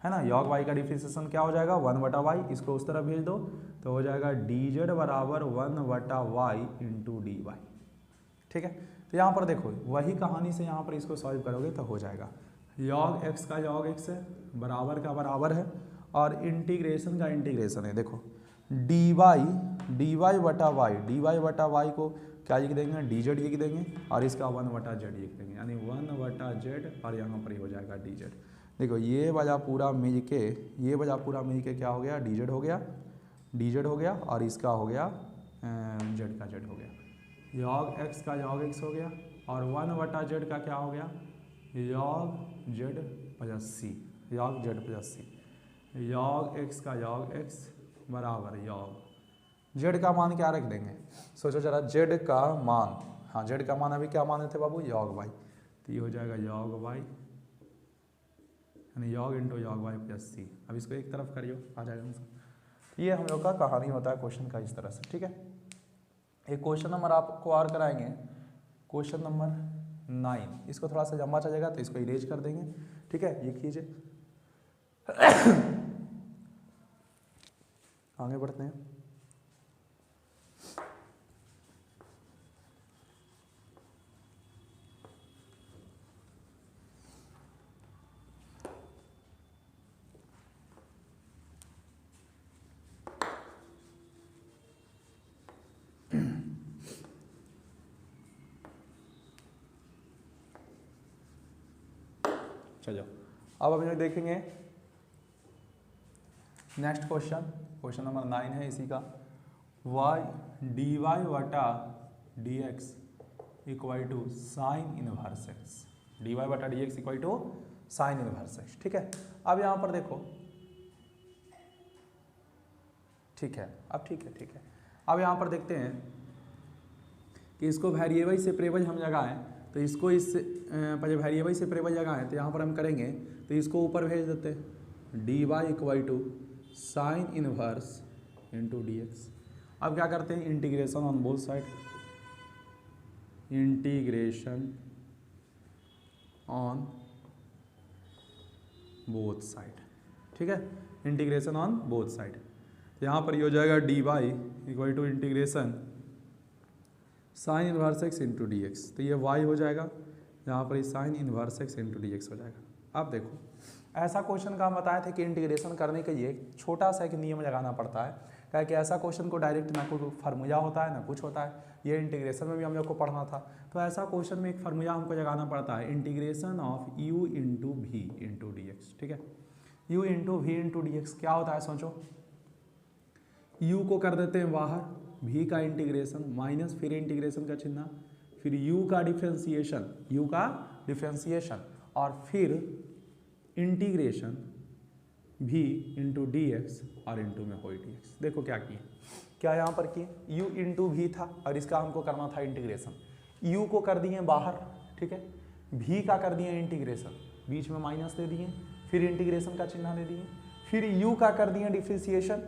है ना। लॉग y का डिफरेंशिएशन क्या हो जाएगा 1 बटा y, इसको उस तरफ भेज दो तो हो जाएगा dz बराबर 1 बटा y इंटू dy, ठीक है। तो यहाँ पर देखो वही कहानी से यहाँ पर इसको सॉल्व करोगे तो हो जाएगा log x का log x है, बराबर का बराबर है, और इंटीग्रेशन का इंटीग्रेशन है। देखो dy बटा y को क्या लिख देंगे dz लिख देंगे, और इसका 1 बटा z लिख देंगे, यानी 1 बटा z, और यहाँ पर ही हो जाएगा dz। देखो ये वजह पूरा मिल के क्या हो गया dz हो गया, और इसका हो गया z का z हो गया, log x का log x हो गया, और 1 बटा z का क्या हो गया log z plus c, log x का log x बराबर log z का मान क्या रख देंगे, सोचो जरा z का मान, हाँ z का मान अभी क्या माने थे बाबू log y, तो ये हो जाएगा log y यानी log into log y plus c। अब इसको एक तरफ करियो, आ जाएगा आंसर। ये हम लोग का कहानी होता है क्वेश्चन का इस तरह से, ठीक है। एक क्वेश्चन नंबर आपको और कराएंगे, क्वेश्चन नंबर 9, इसको थोड़ा सा लंबा चलेगा तो इसको इरेज कर देंगे, ठीक है। ये कीजिए, आगे बढ़ते हैं। चलो अब हम लोग देखेंगे नेक्स्ट क्वेश्चन नंबर 9 है इसी का, dy बटा dx equal to sine inverse x, dy बटा dx equal to sine inverse x, ठीक है। अब यहाँ पर देखो, ठीक है, अब ठीक है। अब यहाँ पर देखते हैं कि इसको वेरिएबल सेपरेबल हम लगाएं, तो इसको इस पहले वेरिएबल सेपरेबल लगाएं, तो यहाँ पर हम करेंगे तो इसको ऊपर भेज देते हैं dy equal to sine inverse into dx। अब क्या करते हैं integration on both side, integration on both side, ठीक है, इंटीग्रेशन ऑन बोथ साइड। तो यहाँ पर ये हो जाएगा dy equal to integration sine inverse x into d x, तो ये y हो जाएगा, यहाँ पर sine inverse x into d x हो जाएगा। अब देखो ऐसा क्वेश्चन का हम बताए थे कि इंटीग्रेशन करने के लिए छोटा सा एक नियम लगाना पड़ता है, क्या कि ऐसा क्वेश्चन को डायरेक्ट ना कोई फार्मूला होता है ना कुछ होता है, ये इंटीग्रेशन में भी हम लोग को पढ़ना था। तो ऐसा क्वेश्चन में एक फार्मूला हमको लगाना पड़ता है, integration of u into v into d x, ठीक है। u into v into d x क्या होता है, सोचो u को कर देते हैं बाहर, v का इंटीग्रेशन माइनस फिर इंटीग्रेशन का चिन्ह, फिर u का डिफरेंशिएशन और फिर integration v into d x और इंटू में होई डी एक्स। देखो क्या किए, क्या यहाँ पर किए u इंटू वी था और इसका हमको करना था इंटीग्रेशन, u को कर दिए बाहर, ठीक है, v का कर दिए इंटीग्रेशन, बीच में माइनस दे दिए, फिर इंटीग्रेशन का चिन्ह दे दिए, फिर u का कर दिए डिफरेंशिएशन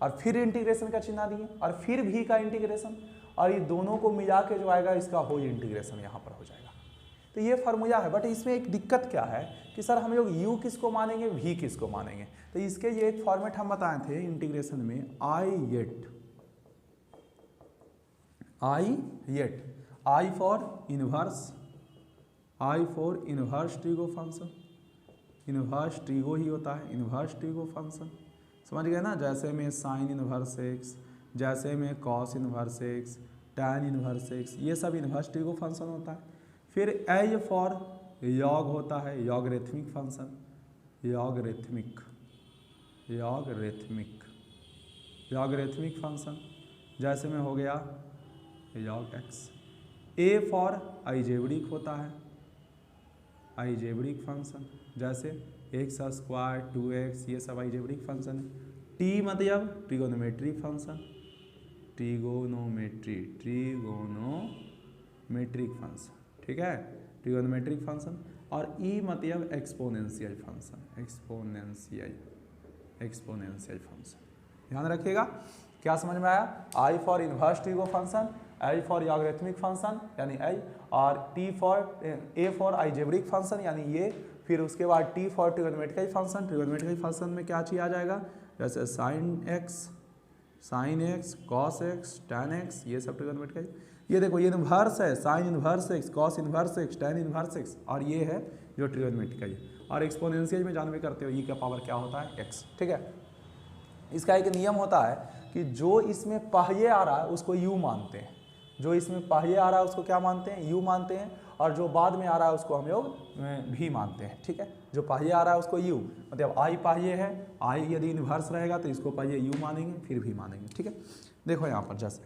और फिर इंटीग्रेशन का चिन्ह दिए, और फिर v का इंटीग्रेशन, और ये दोनों को मिला के जो आएगा इसका होल इंटीग्रेशन यहाँ पर हो जाएगा। तो ये फार्मूला है, बट इसमें एक दिक्कत क्या है कि सर हम लोग u किसको मानेंगे v किसको मानेंगे। तो इसके ये एक फॉर्मेट हम बताए थे इंटीग्रेशन में, I for inverse trigo function, inverse trigo ही होता है, इनवर्स ट्रिगो फंक्शन, समझ गए ना। जैसे में साइन इनवर्स एक्स, जैसे में cos inverse x, tan inverse x, ये सब इनवर्स ट्रिगो फंक्शन होता है। फिर ए फॉर लॉग होता है, लॉगरिथमिक फंक्शन, लॉगरिथमिक फंक्शन, जैसे में हो गया log x. A for algebraic होता है, अलजेब्रिक फंक्शन, जैसे एक्स स्क्वायर 2x, ये सब अलजेब्रिक फंक्शन है। टी मतलब trigonometric function, trigonometry, trigonometric function, ठीक है, ट्रिगोनोमेट्रिक फंक्शन। और ई मतलब एक्सपोनेंशियल फंक्शन, एक्सपोनेंशियल फंक्शन, ध्यान रखिएगा। क्या समझ में आया? I for inverse trigo function, L for logarithmic function यानी एल, और T for A for algebraic function यानी ये, फिर उसके बाद T for trigonometric function. Trigonometric function में क्या चीज आ जाएगा? जैसे sine x, cos x, tan x, ये सब ट्रिगोनोमेट्रिक। ये देखो ये इनवर्स है, sine inverse x, cos inverse x, tan inverse x, और ये है जो ट्रिगोनोमेट्रिक है। और एक्सपोनेंशियल में जानवे करते हो ई का पावर क्या होता है? एक्स, ठीक है। इसका एक नियम होता है कि जो इसमें पहिए आ रहा है उसको यू मानते हैं, जो इसमें पहिए आ रहा है उसको क्या मानते हैं? यू मानते हैं, और जो बाद में आ रहा है उसको हम लोग भी मानते हैं, ठीक है। जो पहिए आ रहा है उसको यू, मतलब आई पहिए है, आई यदि इनवर्स रहेगा तो इसको पहिए यू मानेंगे, फिर भी मानेंगे, ठीक है। देखो यहाँ पर जैसे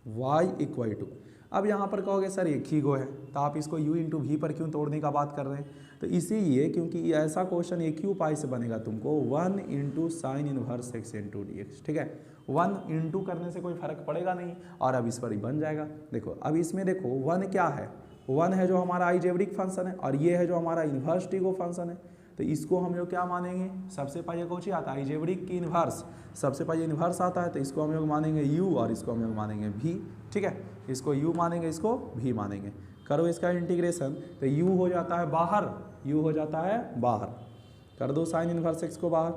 y इक्वल टू, अब यहाँ पर कहोगे सर एक ही गो है, तो आप इसको u इंटू वी पर क्यों तोड़ने का बात कर रहे हैं? तो इसीलिए क्योंकि ऐसा क्वेश्चन एक ही उपाय से बनेगा तुमको, 1 into sine inverse x into d x, ठीक है। 1 इंटू करने से कोई फर्क पड़ेगा नहीं, और अब इस पर ही बन जाएगा। देखो अब इसमें देखो 1 क्या है? 1 है जो हमारा अलजेब्रिक फंक्शन है, और ये है जो हमारा इनवर्स ट्रिगो फंक्शन है। तो इसको हम लोग क्या मानेंगे? सबसे पहले कौन आता है? अलजेब्रिक की इनवर्स, सबसे पहले इनवर्स आता है, तो इसको हम लोग मानेंगे u, और इसको हम लोग मानेंगे v, ठीक है। इसको u मानेंगे, इसको v मानेंगे। करो इसका इंटीग्रेशन, तो u हो जाता है बाहर, u हो जाता है बाहर, कर दो साइन इनवर्स एक्स को बाहर,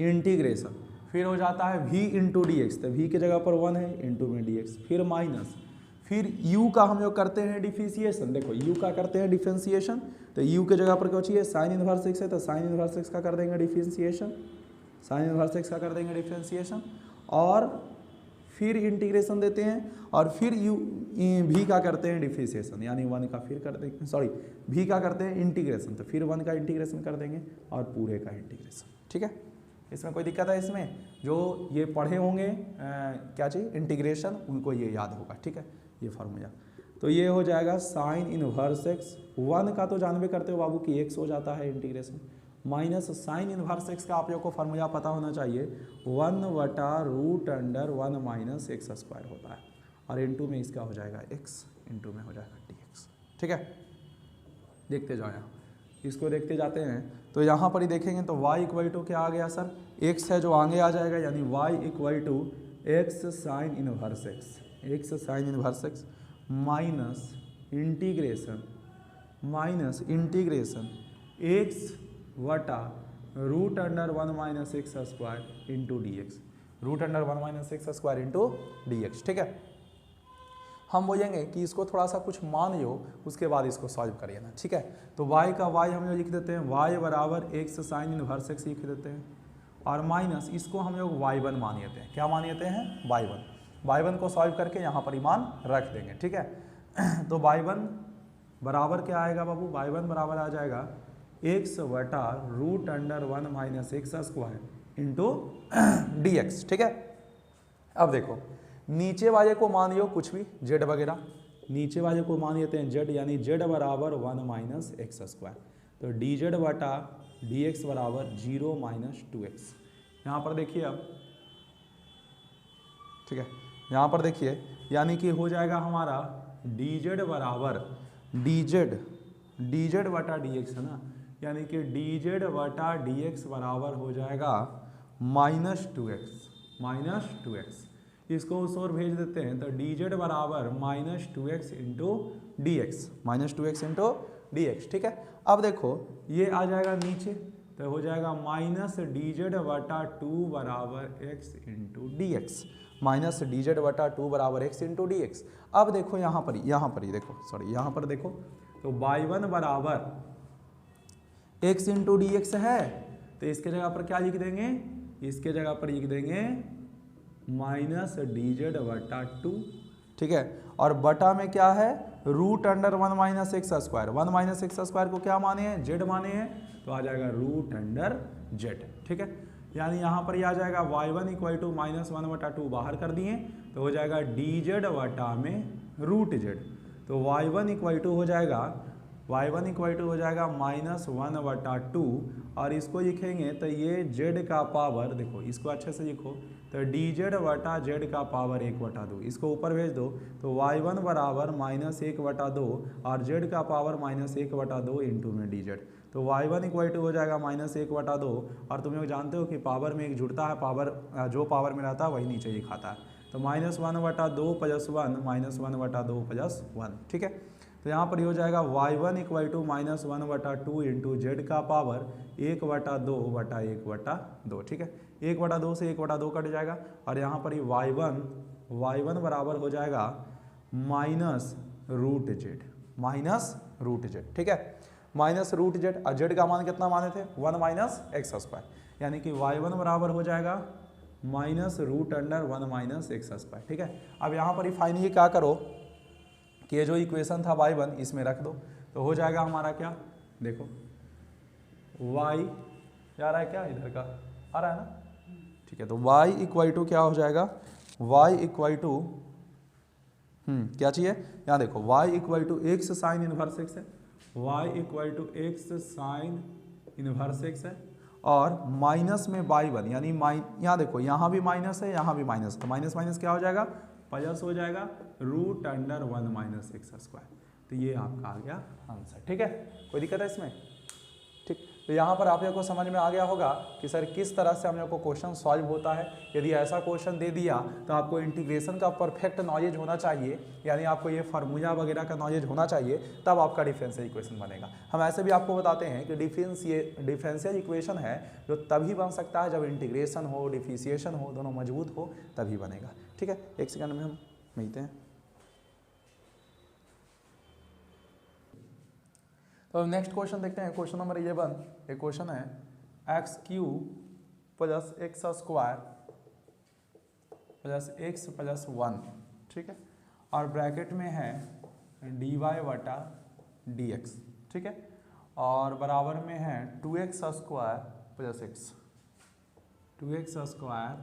इंटीग्रेशन, फिर हो जाता है v इंटू डी एक्स, तो v की जगह पर 1 है, इंटू में डी एक्स, फिर माइनस, फिर u का हम लोग करते हैं डिफरेंशिएशन। देखो u का करते हैं डिफरेंशिएशन, तो u के जगह पर क्या चाहिए? साइन इनवर्स एक्स है, तो साइन इनवर्स एक्स का कर देंगे डिफरेंशिएशन, साइन इनवर्स एक्स का कर देंगे डिफरेंशिएशन, और फिर इंटीग्रेशन देते हैं, और फिर v का करते हैं डिफरेंशिएशन, यानी 1 का फिर कर देंगे, सॉरी v का करते हैं इंटीग्रेशन, तो फिर 1 का इंटीग्रेशन कर देंगे, और पूरे का इंटीग्रेशन, ठीक है। इसमें कोई दिक्कत है? इसमें जो ये पढ़े होंगे क्या चाहिए? इंटीग्रेशन, उनको ये याद होगा, ठीक है, ये फार्मूला। तो ये हो जाएगा साइन इनवर्स एक्स, 1 का तो जानवे करते हो बाबू कि एक्स हो जाता है integration, minus sign inverse x का आप लोग को फार्मूला पता होना चाहिए, 1/√1 माइनस एक्स स्क्वायर होता है, और इंटू में इसका हो जाएगा x, इंटू में हो जाएगा dx, ठीक है। देखते जाओ यहाँ, इसको देखते जाते हैं, तो यहाँ पर ही देखेंगे तो y इक्वल टू क्या आ गया सर? x है जो आगे आ जाएगा, यानी y equal to x sine inverse x, x sine inverse x minus integration x वटा √1 minus x square into d x, √1 minus x square into d x, ठीक है। हम बोलेंगे कि इसको थोड़ा सा कुछ मान लो, उसके बाद इसको सॉल्व करिए ना, ठीक है। तो y का y हम लोग लिख देते हैं, y बराबर एक्स साइन इनवर्स एक्स लिख देते हैं, और माइनस इसको हम लोग y1 मान लेते हैं। क्या मान लेते हैं? y1 को सॉल्व करके यहाँ पर मान रख देंगे, ठीक है। तो y1 बराबर क्या आएगा बाबू? y1 बराबर आ जाएगा x वटा √1 minus x square into d x, ठीक है। अब देखो नीचे वाले को मान लो कुछ भी z वगैरह, नीचे वाले को मान लेते हैं z, यानी z बराबर 1 माइनस एक्स स्क्वायर, तो डी जेड वटा डी एक्स बराबर 0 माइनस 2x। यहाँ पर देखिए अब, ठीक है, यहाँ पर देखिए, यानी कि हो जाएगा हमारा डी जेड बराबर डी जेड वटा डी एक्स है ना, यानी कि डी जेड वटा डी एक्स बराबर हो जाएगा -2x। इसको उस ओर भेज देते हैं, तो डी जेड बराबर -2x into d x, -2x into d x, ठीक है। अब देखो ये आ जाएगा नीचे, तो हो जाएगा माइनस डी जेड वटा 2 बराबर x into d x, minus D Z वटा 2 बराबर x इंटू डी एक्स। अब देखो यहाँ पर ही देखो, सॉरी यहाँ पर देखो, तो y1 बराबर x इंटू डी एक्स है, तो इसके जगह पर क्या लिख देंगे? इसके जगह पर लिख देंगे माइनस डी जेड वटा 2, ठीक है। और बटा में क्या है? √1 minus x square, 1 minus x square को क्या माने हैं? जेड माने हैं, तो आ जाएगा √z, ठीक है। यानी यहाँ पर आ जाएगा y1 इक्वल टू -1 वटा 2 बाहर कर दिए, तो हो जाएगा डी जेड वटा में √z, तो y1 इक्वल टू हो जाएगा -1 वटा 2, और इसको लिखेंगे तो ये जेड का पावर, देखो इसको अच्छे से लिखो, तो डी जेड बटा जेड का पावर 1/2, इसको ऊपर भेज दो तो y1 बराबर -1/2 और जेड का पावर -1/2 इंटू में डी जेड, तो y1 इक्वल टू हो जाएगा -1/2। और तुम लोग जानते हो कि पावर में एक जुड़ता है, पावर जो पावर में रहता है वही नीचे ही खाता है, तो -1/2 + 1 -1/2 + 1, ठीक है। तो यहाँ पर हो जाएगा y1 equal to -1/2 into z का पावर 1/2/1/2, ठीक है। 1/2 से 1/2 कट जाएगा और यहाँ पर ही y1 बराबर हो जाएगा -√z, ठीक है, -√z। और जेड का मान कितना माने थे 1 - x², यानी कि y1 बराबर हो जाएगा -√1 - x², ठीक है। अब यहाँ पर ही फाइनली क्या करो कि ये जो इक्वेशन था y1 इसमें रख दो, तो हो जाएगा हमारा क्या, देखो y जा रहा है क्या, इधर का आ रहा है ना, ठीक है। तो y इक्वल टू क्या हो जाएगा, y इक्वल टू क्या चाहिए, यहाँ देखो y equal to x sine inverse x है, y equal to x sine inverse x है, और माइनस में y1, यानी यहाँ देखो यहाँ भी माइनस है यहाँ भी माइनस है, तो माइनस माइनस क्या हो जाएगा, प्लस हो जाएगा √1 - x²। तो ये आपका आ गया आंसर, ठीक है। कोई दिक्कत है इसमें, ठीक। तो यहाँ पर आप लोगों को समझ में आ गया होगा कि सर किस तरह से हम लोग को क्वेश्चन सॉल्व होता है। यदि ऐसा क्वेश्चन दे दिया तो आपको इंटीग्रेशन का परफेक्ट नॉलेज होना चाहिए, यानी आपको ये फार्मूला वगैरह का नॉलेज होना चाहिए, तब आपका डिफरेंशियल इक्वेशन बनेगा। हम ऐसे भी आपको बताते हैं कि डिफरेंशियल इक्वेशन है जो तभी बन सकता है जब इंटीग्रेशन हो, डिफरेंशिएशन हो, दोनों मजबूत हो तभी बनेगा, ठीक है। एक सेकंड में हम मिलते हैं। तो नेक्स्ट क्वेश्चन देखते हैं, क्वेश्चन नंबर 11। एक क्वेश्चन है x³ + x² + x + 1, ठीक है, और ब्रैकेट में है dy/dx, ठीक है, और बराबर में है 2x² + x, 2x²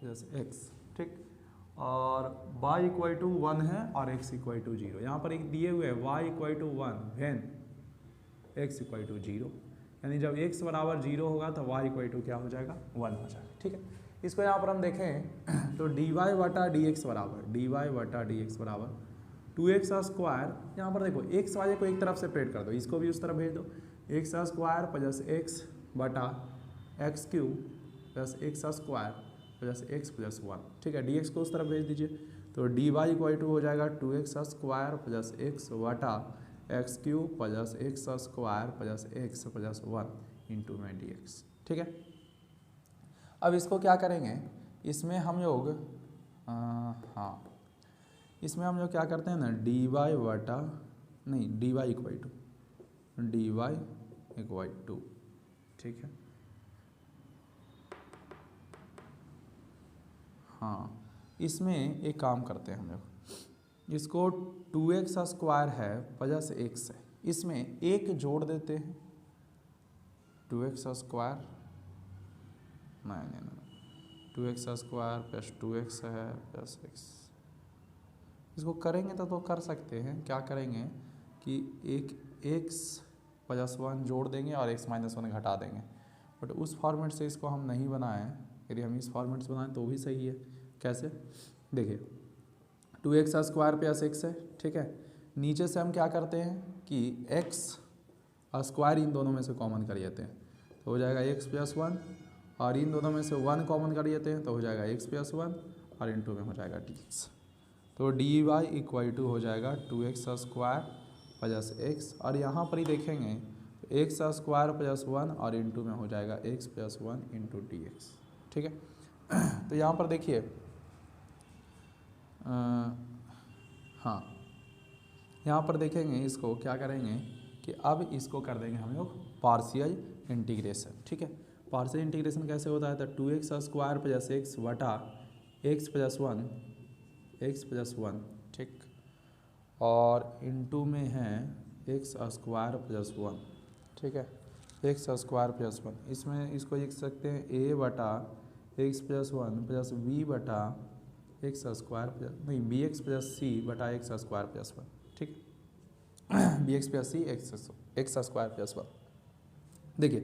+ x, ठीक, और y इक्वल टू 1 है और x इक्वल टू 0। यहाँ पर एक दिए हुए है y equal to 1 when x equal to 0, यानी जब x बराबर 0 होगा तो y इक्वल टू क्या हो जाएगा 1 हो जाएगा, ठीक है। इसको यहाँ पर हम देखें तो dy/dx बराबर 2x², यहाँ पर देखो x वाले को एक तरफ सेपरेट कर दो, इसको भी उस तरफ भेज दो, x² + x बटा x³ + x² + x + 1, ठीक है। dx को उस तरफ भेज दीजिए, तो dy इक्वल टू हो जाएगा 2x² + x बटा x³ + x² + x + 1 इंटू में dx, ठीक है। अब इसको क्या करेंगे, इसमें हम लोग इसमें हम लोग क्या करते हैं ना, dy इक्वल टू, ठीक है, हाँ, इसमें एक काम करते हैं हम लोग, इसको 2x² है प्लस x है, इसमें एक जोड़ देते हैं, 2x² नहीं 2x² + 2x है प्लस x, इसको करेंगे तो कर सकते हैं, क्या करेंगे कि एक x + 1 जोड़ देंगे और x - 1 घटा देंगे, बट उस फॉर्मेट से इसको हम नहीं बनाएं, यदि हम इस फॉर्मेट से बनाएं तो भी सही है। कैसे, देखिए 2x² + x है, ठीक है, नीचे से हम क्या करते हैं कि x² इन दोनों में से कॉमन कर लेते हैं, तो हो जाएगा x + 1, और इन दोनों में से 1 कॉमन कर लेते हैं तो हो जाएगा x + 1, और इंटू में हो जाएगा dx, तो dy इक्वल टू हो जाएगा 2x² + x, और यहाँ पर ही देखेंगे तो x² + 1 और इंटू में हो जाएगा x + 1 इंटू dx, ठीक है। तो यहाँ पर देखिए हाँ, यहाँ पर देखेंगे इसको क्या करेंगे कि अब इसको कर देंगे हम लोग पार्शियल इंटीग्रेशन, ठीक है। पार्शियल इंटीग्रेशन कैसे होता है, तो 2x² + x बटा x + 1, ठीक, और इंटू में है x² + 1, ठीक है, x² + 1, इसमें इसको लिख सकते हैं a बटा x + 1 + b बटा bx + c बटा x² + 1, ठीक, bx + c x² + 1। देखिए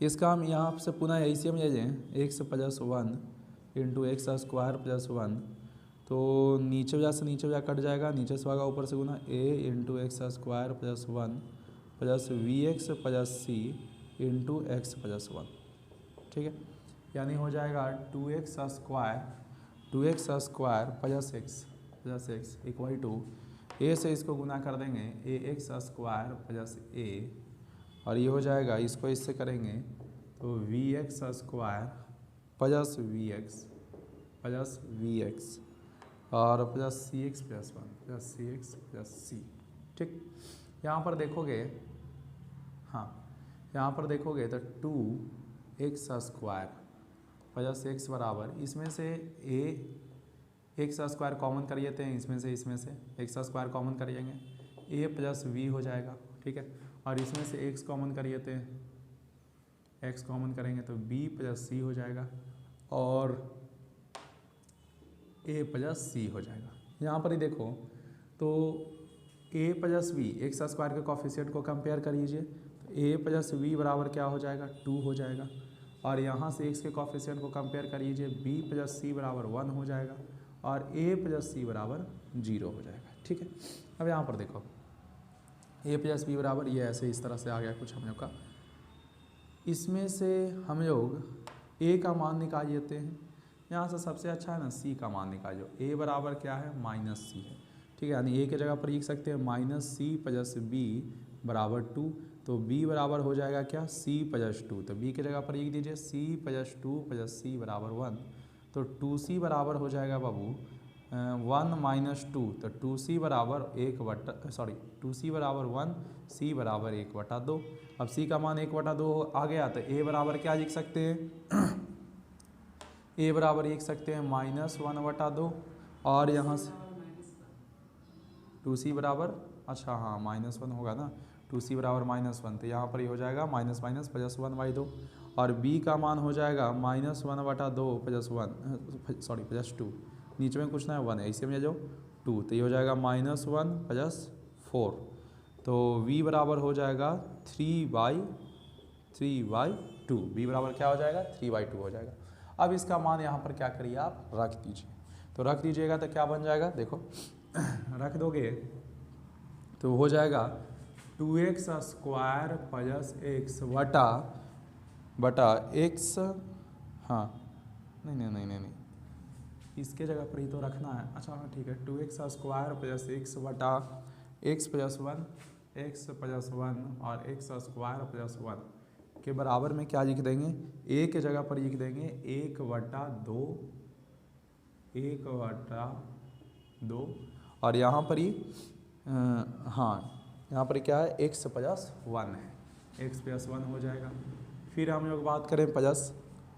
इसका हम यहाँ से पुनः एलसीएम ले लें, x plus one into x square plus one, तो नीचे वजह से नीचे वजह कट जाएगा, नीचे से होगा ऊपर से गुना a into x square plus one plus v x plus c into x plus one. ठीक है, यानी हो जाएगा 2x square plus x equal to a से इसको गुना कर देंगे a x square plus a, और ये हो जाएगा, इसको इससे करेंगे तो v x square plus v x और plus c x plus one plus c x plus c. ठीक, यहाँ पर देखोगे, हाँ यहाँ पर देखोगे तो 2x स्क्वायर प्लस एक्स बराबर, इसमें से ए एक्स स्क्वायर कॉमन कर लेते हैं, इसमें से एक्स स्क्वायर कॉमन कर लेंगे, ए प्लस वी हो जाएगा। ठीक है, और इसमें से एक्स कॉमन कर लेते हैं, एक्स कॉमन करेंगे तो बी प्लस सी हो जाएगा और ए प्लस सी हो जाएगा। यहाँ पर ही देखो तो ए प्लस वी, एक्स स्क्वायर के कॉफिशिएंट को कंपेयर कर लीजिए, तो ए प्लस वी बराबर क्या हो जाएगा 2 हो जाएगा, और यहाँ से एक्स के कॉफिशिएंट को कंपेयर कर लीजिए, बी प्लस सी बराबर 1 हो जाएगा और ए प्लस सी बराबर 0 हो जाएगा। ठीक है, अब यहाँ पर देखो ए प्लस बी बराबर, ये ऐसे इस तरह से आ गया कुछ हम लोग का, इसमें से हम लोग ए का मान निकाल लेते हैं। यहाँ से सबसे अच्छा है ना सी का मान निकालो, ए बराबर क्या है माइनस सी है। ठीक है, यानी ए की जगह पर लिख सकते हैं माइनस सी प्लस बी बराबर 2, तो b बराबर हो जाएगा क्या c प्लस 2, तो b की जगह पर लिख दीजिए c प्लस 2 प्लस c बराबर 1, तो 2c बराबर हो जाएगा बाबू 1 माइनस 2, तो 2c बराबर 2c बराबर 1, c बराबर 1/2। अब c का मान 1/2 आ गया, तो a बराबर क्या लिख सकते हैं a बराबर लिख सकते हैं -1/2, और यहाँ से 2c बराबर, अच्छा हाँ -1 होगा ना, 2c बराबर -1, तो यहाँ पर ये हो जाएगा माइनस माइनस प्लस 1/2, और b का मान हो जाएगा -1/2 प्लस 2, नीचे में कुछ ना है 1 है, इसे में जो 2, तो ये हो जाएगा -1 प्लस 4, तो v बराबर हो जाएगा 3/2, b बराबर क्या हो जाएगा 3/2 हो जाएगा। अब इसका मान यहाँ पर क्या करिए आप रख दीजिए, तो रख दीजिएगा तो क्या बन जाएगा, देखो रख दोगे तो हो जाएगा 2x स्क्वायर प्लस एक्स बटा एक्स, हाँ नहीं, इसके जगह पर ही तो रखना है। अच्छा हाँ ठीक है, 2x स्क्वायर प्लस एक्स बटा एक्स प्लस 1 और एक्स स्क्वायर प्लस 1 के बराबर में क्या लिख देंगे, ए के जगह पर लिख देंगे 1/2 और यहाँ पर ही हाँ यहाँ पर क्या है x प्लस 1 है, x प्लस 1 हो जाएगा। फिर हम लोग बात करें प्लस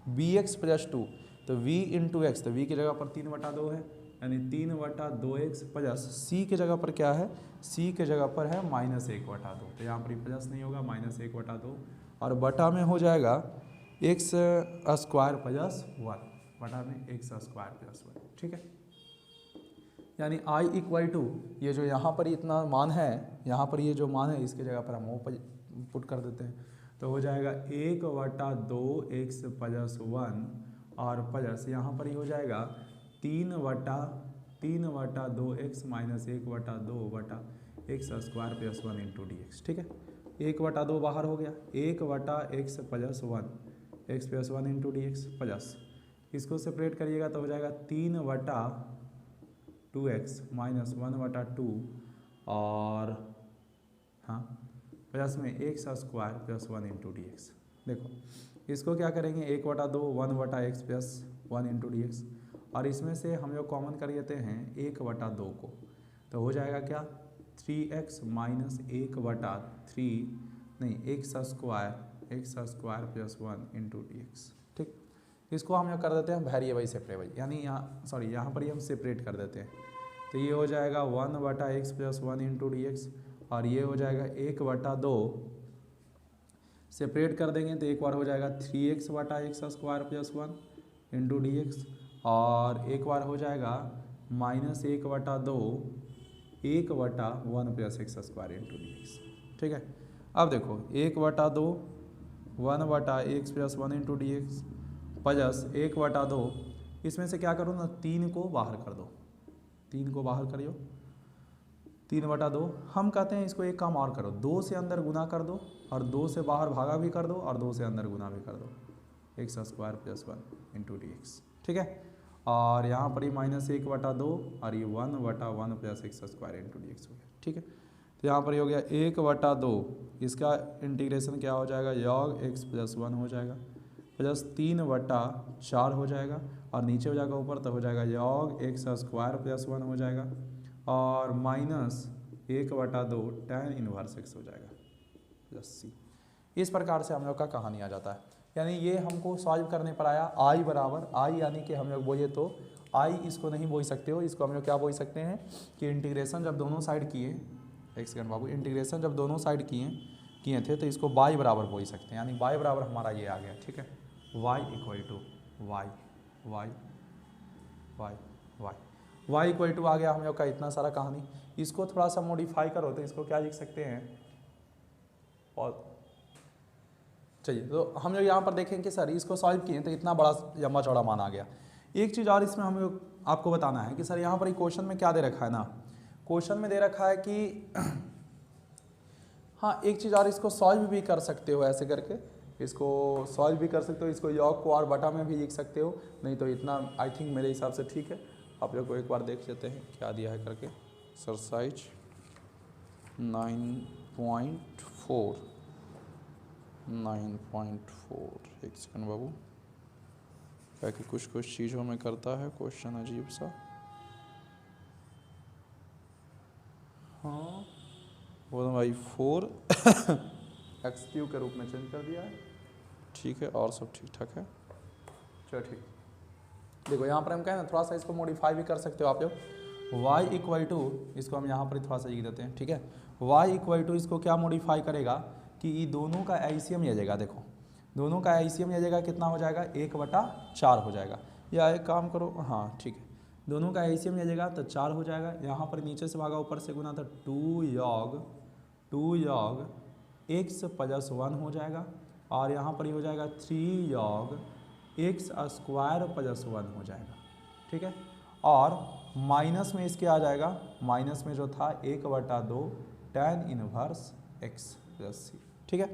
bx प्लस 2, तो v इंटू एक्स, तो v की जगह पर 3/2 है, यानी 3/2x प्लस c के जगह पर क्या है, c के जगह पर है -1/2, तो यहाँ पर प्लस नहीं होगा -1/2, और बटा में हो जाएगा x स्क्वायर प्लस 1, बटा में x स्क्वायर प्लस 1। ठीक है, यानी i इक्वल टू ये जो यहाँ पर इतना मान है, यहाँ पर ये जो मान है इसके जगह पर हम वो पुट कर देते हैं, तो हो जाएगा 1/2x प्लस 1 और प्लस यहाँ पर ही हो जाएगा 3/2x माइनस 1/2 बटा x square plus 1 into dx। ठीक है, 1/2 बाहर हो गया, 1/x plus 1 x plus 1 into dx plus इसको सेपरेट करिएगा तो हो जाएगा 3/2x माइनस 1/2 और हाँ प्लस में x square plus 1 into dx। देखो इसको क्या करेंगे 1/2 1/x प्लस 1 इंटू dx, और इसमें से हम लोग कॉमन कर लेते हैं 1/2 को, तो हो जाएगा क्या 3x माइनस 1/3 नहीं x square plus 1 into dx। ठीक, इसको हम लोग कर देते हैं वेरिएबल सेपरेबल, यानी यहाँ पर ही हम सेपरेट कर देते हैं, तो ये हो जाएगा 1/x प्लस 1 इंटू dx, और ये हो जाएगा 1/2 सेपरेट कर देंगे तो एक बार हो जाएगा 3x बटा x square plus 1 into dx, और एक बार हो जाएगा -1/2 1/1 plus x square into dx। ठीक है, अब देखो 1/2 1/x+1 into d x plus 1/2, इसमें से क्या करो ना 3 को बाहर कर दो, 3 को बाहर करियो, 3/2। हम कहते हैं इसको एक काम और करो, 2 से अंदर गुना कर दो और 2 से बाहर भागा भी कर दो और 2 से अंदर गुना भी कर दो, x² + 1 इंटू डी एक्स, ठीक है। और यहाँ पर ही -1/2 और ये 1/1 + x² इंटू डी एक्स हो गया, ठीक है। तो यहाँ पर ये हो गया 1/2, इसका इंटीग्रेशन क्या हो जाएगा, log x+1 हो जाएगा प्लस 3/4 हो जाएगा और नीचे हो जाएगा ऊपर तो हो जाएगा log x² + 1 हो जाएगा और -1/2 tan इनवर्स x हो जाएगा प्लस c। इस प्रकार से हम लोग का कहानी आ जाता है। यानी ये हमको सॉल्व करने पर आया i बराबर i, यानी कि हम लोग बोलिए तो i इसको नहीं बोल सकते हो, इसको हम लोग क्या बोल सकते हैं कि इंटीग्रेशन जब दोनों साइड किए, एक सेकंड बाबू, इंटीग्रेशन जब दोनों साइड किए थे तो इसको y बराबर बोल सकते हैं, यानी y बराबर हमारा ये आ गया, ठीक है। y equal to y equal to आ गया हम लोग का इतना सारा कहानी। इसको थोड़ा सा मॉडिफाई करो तो इसको क्या लिख सकते हैं, और चलिए तो हम लोग यहाँ पर देखें कि सर इसको सॉल्व किए तो इतना बड़ा लंबा चौड़ा मान आ गया। एक चीज़ और इसमें हम लोग आपको बताना है कि सर यहाँ पर क्वेश्चन में क्या दे रखा है ना, क्वेश्चन में दे रखा है कि हाँ एक चीज़ और, इसको सॉल्व भी कर सकते हो ऐसे करके, इसको सॉल्व भी कर सकते हो, इसको योग को और बटा में भी लिख सकते हो, नहीं तो इतना आई थिंक मेरे हिसाब से ठीक है। आप लोग को एक बार देख लेते हैं क्या दिया है करके, एक्सरसाइज 9.4 एक सेकंड बाबू, क्या कि कुछ चीज़ों में करता है क्वेश्चन अजीब सा। हाँ बोलो भाई 4 x³ के रूप में चेंज कर दिया है, ठीक है, और सब ठीक ठाक है, चलो ठीक। देखो यहाँ पर हम कहें ना थोड़ा सा इसको मॉडिफाई भी कर सकते हो आप लोग, y इक्वल टू, इसको हम यहाँ पर थोड़ा सा लिख देते हैं, ठीक है। y इक्वल टू इसको क्या मॉडिफाई करेगा कि ये दोनों का एलसीएम ले जाएगा, देखो दोनों का एलसीएम ले जाएगा, कितना हो जाएगा 1/4 हो जाएगा, या एक काम करो, हाँ ठीक है, दोनों का एलसीएम ले जाएगा तो 4 हो जाएगा, यहाँ पर नीचे से भागा ऊपर से गुना तो 2 log x+1 हो जाएगा और यहाँ पर ही हो जाएगा 3 log x² + 1 हो जाएगा, ठीक है। और माइनस में इसके आ जाएगा, माइनस में जो था 1/2 tan इनवर्स x + c, ठीक है।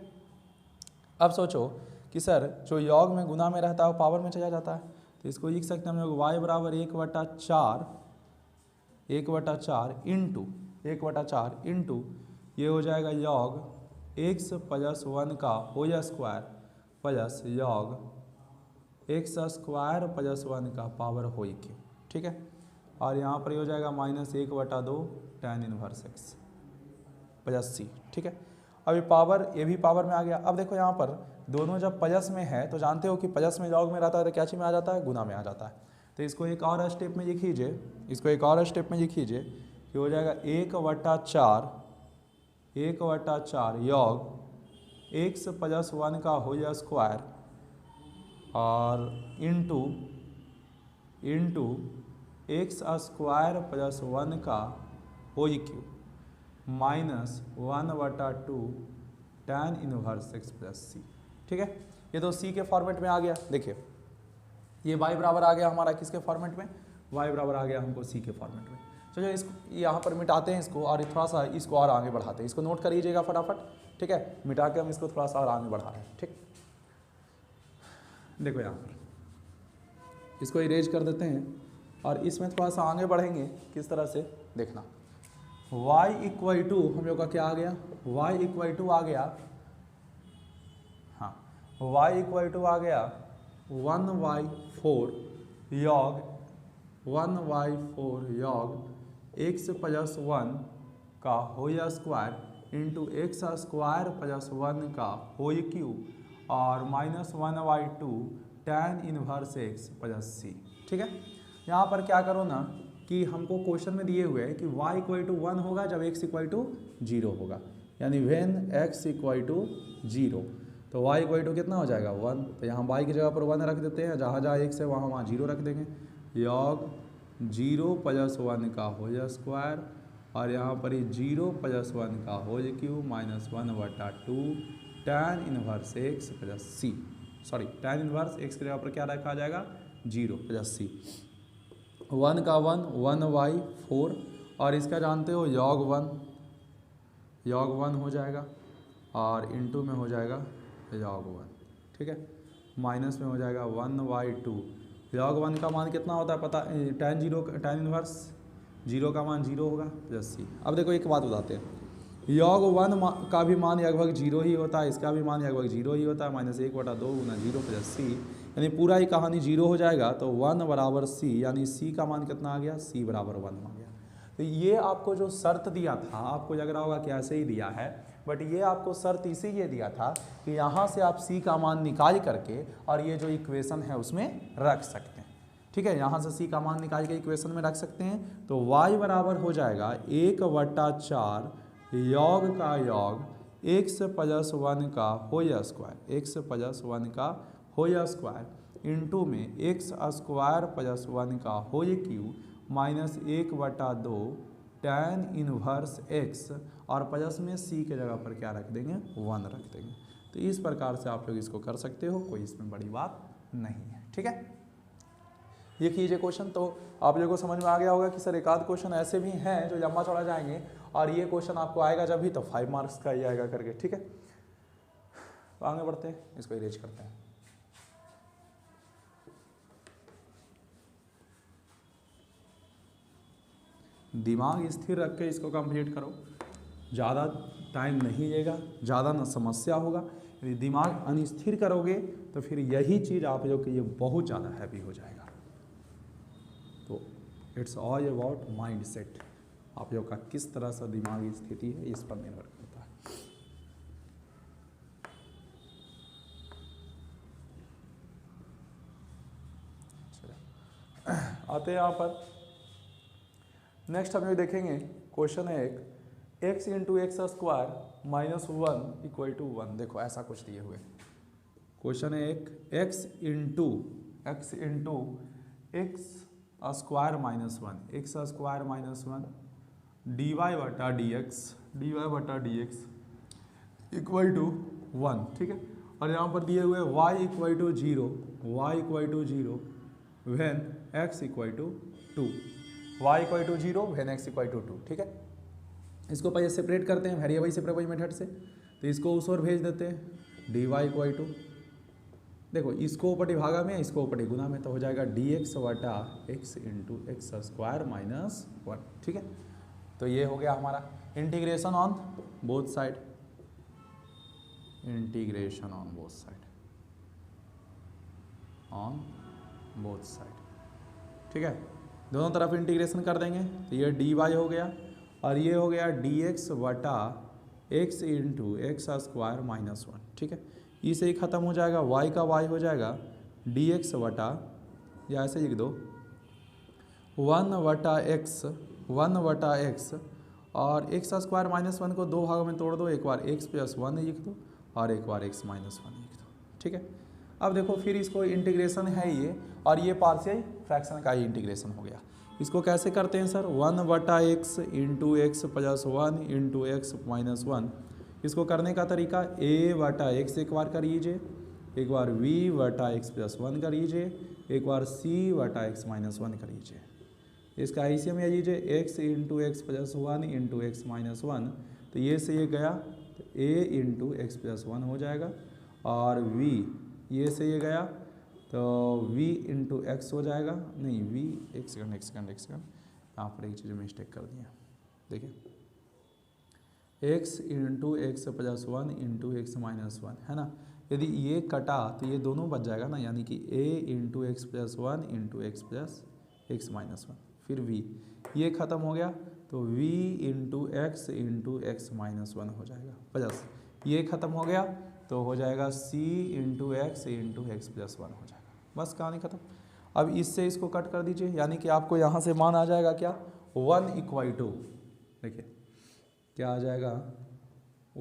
अब सोचो कि सर जो योग में गुना में रहता है वो पावर में चला जाता है, तो इसको लिख सकते हैं हम लोग y बराबर 1/4 इंटू ये हो जाएगा log x+1 का whole square plus log x² + 1 का पावर होल क्यूब, ठीक है। और यहाँ पर हो जाएगा -1/2 tan inverse x plus c, ठीक है। अभी पावर, ये भी पावर में आ गया। अब देखो यहाँ पर दोनों जब प्लस में है तो जानते हो कि प्लस में लॉग में रहता है तो क्या चीज़ में आ जाता है, गुना में आ जाता है। तो इसको एक और स्टेप में लिख लीजिए, इसको एक और स्टेप में लिख लीजिए कि हो जाएगा 1/4 log x+1 का होल स्क्वायर और इंटू x² + 1 का whole cube -1/2 tan inverse x + c, ठीक है। ये तो c के फॉर्मेट में आ गया, देखिए ये y बराबर आ गया हमारा किसके फॉर्मेट में, y बराबर आ गया हमको c के फॉर्मेट में। चलो इसको यहाँ पर मिटाते हैं इसको और थोड़ा सा इसको और आगे बढ़ाते हैं, इसको नोट कर लीजिएगा फटाफट, ठीक है। मिटा के हम इसको थोड़ा सा और आगे बढ़ा रहे हैं, ठीक। देखो यहाँ पर इसको इरेज कर देते हैं और इसमें थोड़ा सा आगे बढ़ेंगे, किस तरह से देखना। y इक्वल टू हम लोग का क्या आ गया, y इक्वल टू आ गया, हाँ y इक्वल टू आ गया 1/4 log x+1 का होल स्क्वायर इंटू x² + 1 का होल क्यूब और -1/2 tan इनवर्स x + c, ठीक है। यहाँ पर क्या करो ना कि हमको क्वेश्चन में दिए हुए हैं कि y इक्वल टू 1 होगा जब x इक्वल टू 0 होगा, यानी व्हेन x इक्वल टू 0, तो y इक्वल टू कितना हो जाएगा 1, तो यहाँ y की जगह पर 1 रख देते हैं, जहाँ जहाँ x है वहाँ 0 रख देंगे, log 0 + 1 का होल स्क्वायर और यहाँ पर ही 0 + 1 का whole cube -1/2 tan inverse x plus c, sorry tan inverse x की जगह पर क्या रखा जाएगा 0 प्लस सी, 1 का 1 1/4 और इसका जानते हो योग 1 हो जाएगा और इनटू में हो जाएगा योग 1, ठीक है, माइनस में हो जाएगा 1/2। योग 1 का मान कितना होता है पता, tan इनवर्स 0 का मान 0 होगा प्लस सी। अब देखो एक बात बताते हैं, योग 1 का भी मान लगभग 0 ही होता है, इसका भी मान लगभग 0 ही होता है, -1/2 गुना 0 प्लस सी, यानी पूरा ही कहानी 0 हो जाएगा। तो 1 बराबर सी, यानी सी का मान कितना आ गया, सी बराबर 1 आ गया। तो ये आपको जो शर्त दिया था, आपको लग रहा होगा कि ऐसे ही दिया है, बट ये आपको शर्त इसीलिए दिया था कि यहाँ से आप सी का मान निकाल करके और ये जो इक्वेशन है उसमें रख सकते हैं, ठीक है, यहाँ से सी का मान निकाल के इक्वेशन में रख सकते हैं। तो y बराबर हो जाएगा 1/4 योग का योग x प्लस 1 का होल स्क्वायर, x प्लस 1 का होल स्क्वायर इंटू में x स्क्वायर प्लस 1 का whole cube minus 1/2 tan inverse x और प्लस में c के जगह पर क्या रख देंगे 1 रख देंगे। तो इस प्रकार से आप लोग इसको कर सकते हो, कोई इसमें बड़ी बात नहीं है, ठीक है। ये कीजिए क्वेश्चन, तो आप लोगों को समझ में आ गया होगा कि सर एक आध क्वेश्चन ऐसे भी हैं जो लंबा चौड़ा जाएंगे और ये क्वेश्चन आपको आएगा जब भी तो 5 मार्क्स का ही आएगा करके, ठीक है। तो आगे बढ़ते हैं, इसको इरेज करते हैं। दिमाग स्थिर रख के इसको कंप्लीट करो, ज़्यादा टाइम नहीं लेगा, ज़्यादा ना समस्या होगा। यदि दिमाग अनिस्थिर करोगे तो फिर यही चीज़ आप लोग के लिए बहुत ज़्यादा हैवी हो जाएगा। तो it's all about mind set, आप लोग का किस तरह से दिमागी स्थिति है इस पर निर्भर करता है। आते हैं यहाँ पर, नेक्स्ट हम ये देखेंगे क्वेश्चन है एक, x into x square minus 1 equal to 1। देखो ऐसा कुछ दिए हुए क्वेश्चन है एक, x into x square minus 1, x square minus 1 dy बटा डी एक्स इक्वल टू 1, ठीक है। और यहाँ पर दिए हुए y equal to 0 when x equal to 2, y equal to 0 when x equal to 2, ठीक है। इसको पहले सेपरेट करते हैं वेरिएबल सेपरेबल मेथड से, तो इसको उस ओर भेज देते हैं dy इक्वल टू, देखो इसको ऊपरी भागा में, इसको ऊपरी गुना में, तो हो जाएगा dx बटा x into x square minus 1, ठीक है। तो ये हो गया हमारा integration on both side, integration on both side, ठीक है। दोनों तरफ इंटीग्रेशन कर देंगे तो ये dy हो गया और ये हो गया dx बटा x into x square minus 1, ठीक है। इसे ही ख़त्म हो जाएगा, y का y हो जाएगा dx बटा, या ऐसे लिख दो 1 बटा x और एक्स स्क्वायर माइनस 1 को दो भागों में तोड़ दो, एक बार x प्लस 1 लिख दो और एक बार x माइनस 1 लिख दो, ठीक है। अब देखो फिर इसको इंटीग्रेशन है ये, और ये पार्शियल फ्रैक्शन का ही इंटीग्रेशन हो गया। इसको कैसे करते हैं सर, 1 बटा x into x plus 1 into x minus 1। इसको करने का तरीका a बटा एक्स एक बार करिए, एक बार v बटा एक्स प्लस 1 करिए, एक बार c बटा एक्स माइनस 1 करिए। इसका एलसीएम ले लीजिए x into x plus 1 into x minus 1, तो ये से ये गया तो a इंटू एक्स प्लस 1 हो जाएगा, और v ये से ये गया तो v इंटू एक्स हो जाएगा, नहीं v एक सेकंड यहाँ पर एक चीज़ मिस्टेक कर दिया, देखिए x into x plus 1 into x minus 1 है ना। यदि ये कटा तो ये दोनों बच जाएगा ना, यानी कि a into x plus 1 into x plus x minus 1, फिर v ये ख़त्म हो गया तो v इंटू एक्स माइनस 1 हो जाएगा, प्लस ये ख़त्म हो गया तो हो जाएगा c इंटू एक्स प्लस 1 हो जाएगा, बस कहानी ख़त्म। अब इससे इसको कट कर दीजिए, यानी कि आपको यहाँ से मान आ जाएगा क्या 1 इक्वल टू, देखिए क्या आ जाएगा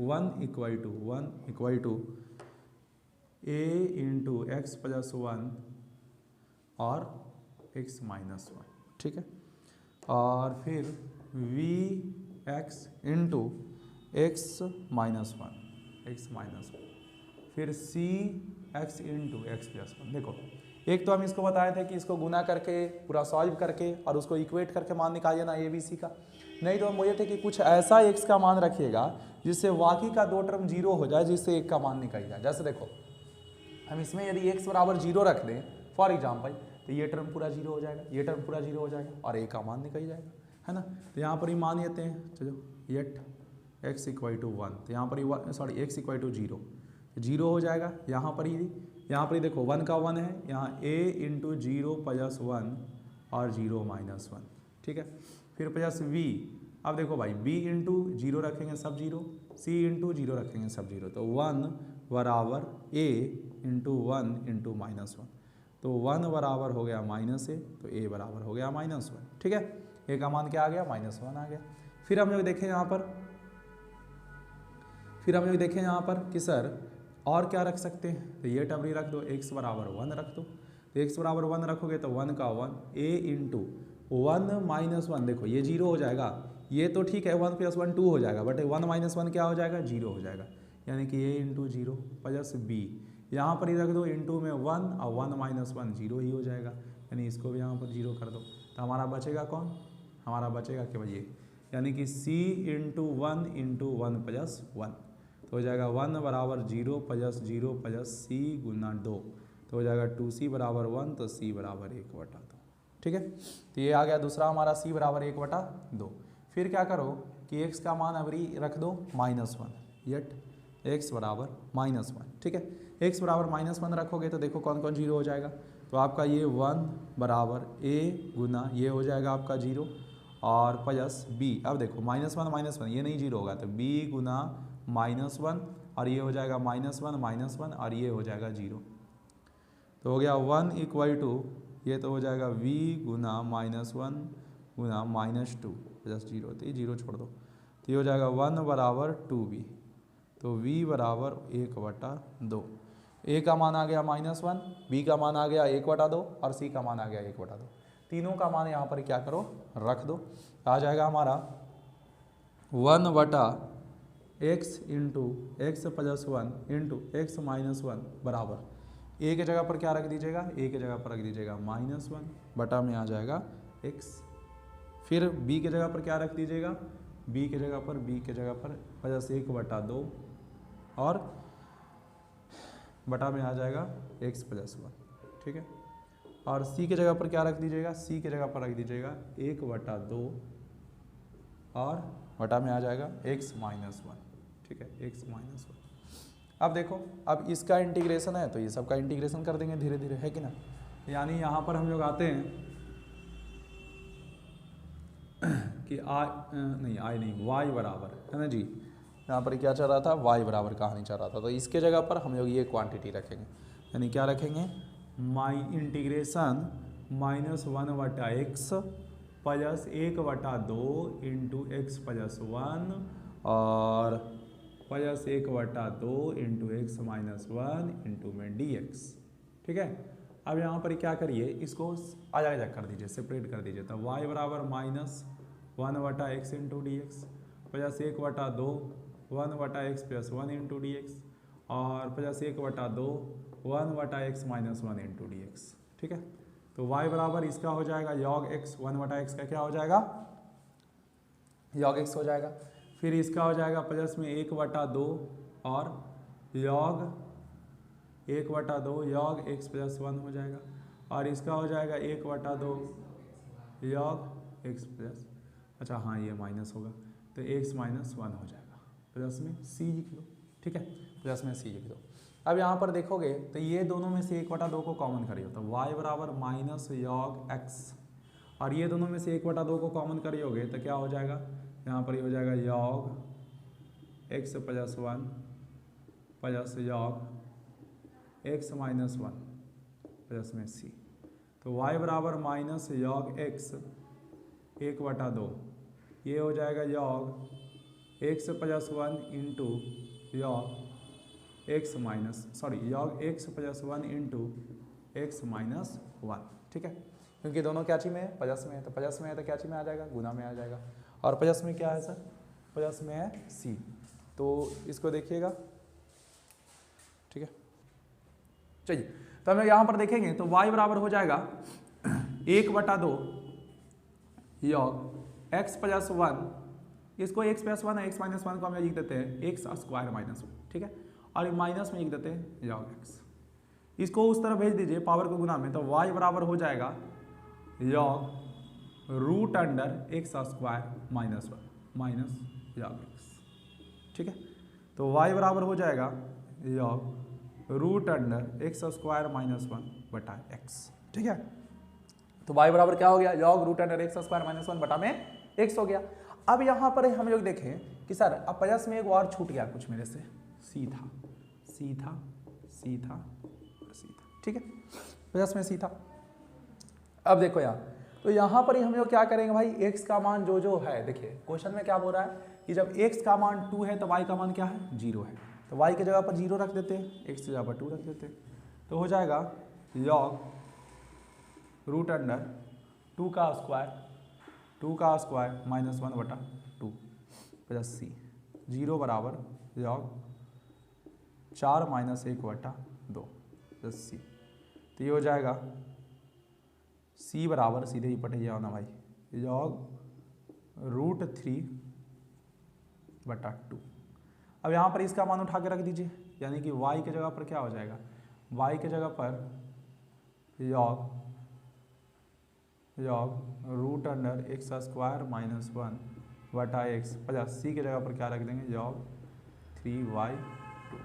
1 equal to a into x plus 1 और x माइनस 1, ठीक है। और फिर v x into x minus 1, फिर c x into x plus one. देखो एक तो हम इसको बताए थे कि इसको गुना करके पूरा सॉल्व करके और उसको इक्वेट करके मान निकालिए ना ए बी सी का, नहीं तो हम बोले थे कि कुछ ऐसा एक्स का मान रखिएगा जिससे बाकी का दो टर्म जीरो हो जाए, जिससे एक का मान निकल जाए। जैसे देखो हम इसमें यदि एक्स बराबर जीरो रख दें फॉर एग्जाम्पल, तो ये टर्म पूरा जीरो हो जाएगा, ये टर्म पूरा जीरो हो जाएगा और ए का मान निकल जाएगा, है ना। तो यहाँ पर ही मान लेते हैं, चलो at x equal to one, तो यहाँ पर ही sorry x equal to zero, zero हो जाएगा। यहाँ पर ही देखो वन का वन है, यहाँ ए इंटू जीरो प्लस वन और जीरो माइनस वन, ठीक है। फिर प्लस वी, अब देखो भाई बी इंटू जीरो रखेंगे सब जीरो, सी इंटू जीरो रखेंगे सब जीरो, तो वन बराबर a into one into minus one, तो वन बराबर हो गया माइनस ए, तो ए बराबर हो गया माइनस वन, ठीक है। ए का मान क्या आ गया, माइनस वन आ गया। फिर हम लोग देखें यहाँ पर कि सर और क्या रख सकते हैं, तो ये टर्म रख दो, एक्स बराबर वन रख दो, तो एक्स बराबर वन रखोगे तो वन का वन ए इंटू वन माइनस वन, देखो ये जीरो हो जाएगा, ये तो ठीक है वन प्लस वन टू हो जाएगा, बट वन माइनस वन क्या हो जाएगा, जीरो हो जाएगा, यानी कि ए इंटू जीरो प्लस बी, यहाँ पर ही रख दो इंटू में वन और वन माइनस वन जीरो ही हो जाएगा, यानी इसको भी यहाँ पर जीरो कर दो, तो हमारा बचेगा कौन, हमारा बचेगा केवल ये, यानी कि सी इंटू वन प्लस वन, तो हो जाएगा वन बराबर जीरो प्लस सी गुना दो, तो हो जाएगा टू सी बराबर वन, तो सी बराबर एक बटा दो, ठीक है। तो ये आ गया दूसरा हमारा सी बराबर एक बटा दो। फिर क्या करो कि एक्स का मान अभी रख दो माइनस वन, यट एक्स बराबर माइनस वन, ठीक है। एक्स बराबर माइनस वन रखोगे तो देखो कौन कौन जीरो हो जाएगा, तो आपका ये वन बराबर ए गुना ये हो जाएगा आपका जीरो और प्लस बी, अब देखो माइनस वन ये नहीं जीरो होगा, तो बी गुना माइनस वन और ये हो जाएगा माइनस वन और ये हो जाएगा जीरो, तो हो गया वन इक्वल टू ये तो हो जाएगा v गुना माइनस वन गुना माइनस टू प्लस जीरो, तो ये जीरो छोड़ दो, तो ये हो जाएगा वन बराबर टू बी, तो v बराबर एक बटा दो, a का मान आ गया माइनस वन, b का मान आ गया एक बटा दो और c का मान आ गया एक बटा दो, तीनों का मान यहाँ पर क्या करो रख दो, आ जाएगा हमारा वन बटा x into x plus one into x minus one बराबर ए के जगह पर क्या रख दीजिएगा, ए के जगह पर रख दीजिएगा माइनस वन बटा में आ जाएगा एक्स, फिर बी के जगह पर क्या रख दीजिएगा, बी के जगह पर प्लस एक बटा दो और बटा में आ जाएगा एक्स प्लस वन, ठीक है। और सी के जगह पर क्या रख दीजिएगा, सी के जगह पर रख दीजिएगा एक बटा दो और बटा में आ जाएगा एक्स माइनस वन, ठीक है, एक्स माइनस वन। अब देखो अब इसका इंटीग्रेशन है तो ये सब का इंटीग्रेशन कर देंगे धीरे धीरे, है कि ना। यानी यहाँ पर हम लोग आते हैं कि आई नहीं वाई बराबर, है ना जी, यहाँ पर क्या चल रहा था, वाई बराबर कहानी चल रहा था, तो इसके जगह पर हम लोग ये क्वांटिटी रखेंगे, यानी क्या रखेंगे, माई इंटीग्रेशन माइनस वन बटा एक्स प्लस एक बटा दो इंटू एक्स प्लस वन और प्लस एक बटा दो into x minus one into में डी एक्स, ठीक है। अब यहाँ पर क्या करिए, इसको अलग अलग कर दीजिए, सेपरेट कर दीजिए, तो y बराबर माइनस वन बटा x into d x plus एक बटा दो वन बटा x plus one into d x और प्लस एक बटा दो वन बटा x minus one into d x, ठीक है। तो y बराबर इसका हो जाएगा log x, वन बटा एक्स का क्या हो जाएगा log x हो जाएगा, फिर इसका हो जाएगा प्लस में एक बटा दो और log एक बटा दो log x प्लस वन हो जाएगा और इसका हो जाएगा एक बटा दो log x प्लस, अच्छा हाँ ये माइनस होगा तो x माइनस वन हो जाएगा, प्लस में c लिख दो, ठीक है, प्लस में c लिख दो। अब यहाँ पर देखोगे तो ये दोनों में से एक बटा दो को कॉमन करिए तो y बराबर माइनस log x और ये दोनों में से एक बटा दो को कॉमन करियोगे तो क्या हो जाएगा, यहाँ पर ये हो जाएगा log x plus one plus log x minus one plus में c, तो y बराबर माइनस log x एक बटा दो, ये हो जाएगा log x plus one into log x minus log x plus one into x minus one, ठीक है, क्योंकि दोनों क्या चीज में है, प्लस में है, तो प्लस में है तो क्या चीज में आ जाएगा, गुना में आ जाएगा, और प्लस में क्या है सर, प्लस में है c, तो इसको देखिएगा, ठीक है। चलिए तो हम यहाँ पर देखेंगे तो y बराबर हो जाएगा 1/2 योग x प्लस 1, इसको x प्लस 1 है, x माइनस 1 को हम लिख देते हैं x स्क्वायर माइनस 1, ठीक है, और माइनस में लिख देते हैं योग x, इसको उस तरफ भेज दीजिए पावर को गुना में, तो y बराबर हो जाएगा योग root under x square minus 1 minus योग x, ठीक है, तो y बराबर हो जाएगा योग root under x square minus 1 बटा x, ठीक है, तो y बराबर क्या हो गया, योग root under x square minus 1 बटा में x हो गया। अब यहाँ पर हम लोग देखें कि सर अब प्लस में एक और छूट गया कुछ मेरे से, सीधा सीधा सीधा सीधा, ठीक है, प्लस में सीधा। अब देखो यार, तो यहाँ पर ही हम लोग क्या करेंगे भाई, x का मान जो है, देखिए क्वेश्चन में क्या बोल रहा है कि जब x का मान 2 है तो y का मान क्या है, 0 है, तो y की जगह पर 0 रख देते हैं, x की जगह पर 2 रख देते हैं, तो हो जाएगा log रूट अंडर 2 का स्क्वायर माइनस 1 बटा 2 प्लस c, 0 बराबर log 4 माइनस 1 बटा 2 प्लस c, तो ये हो जाएगा c बराबर सीधे ही पट गया ना भाई, log रूट 3 बटा 2। अब यहाँ पर इसका मान उठा के रख दीजिए, यानी कि y के जगह पर क्या हो जाएगा, y के जगह पर योग root under x square minus 1 बटा x प्लस c के जगह पर क्या रख देंगे, योग 3y2।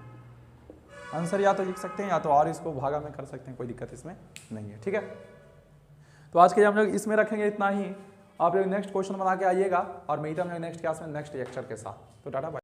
आंसर या तो लिख सकते हैं या तो और इसको भागा में कर सकते हैं, कोई दिक्कत इसमें नहीं है, ठीक है। तो आज के हम लोग इसमें रखेंगे इतना ही, आप लोग नेक्स्ट क्वेश्चन बना के आइएगा और मिलते हैं हम लोग नेक्स्ट क्लास में नेक्स्ट लेक्चर के साथ। तो टाटा बाय।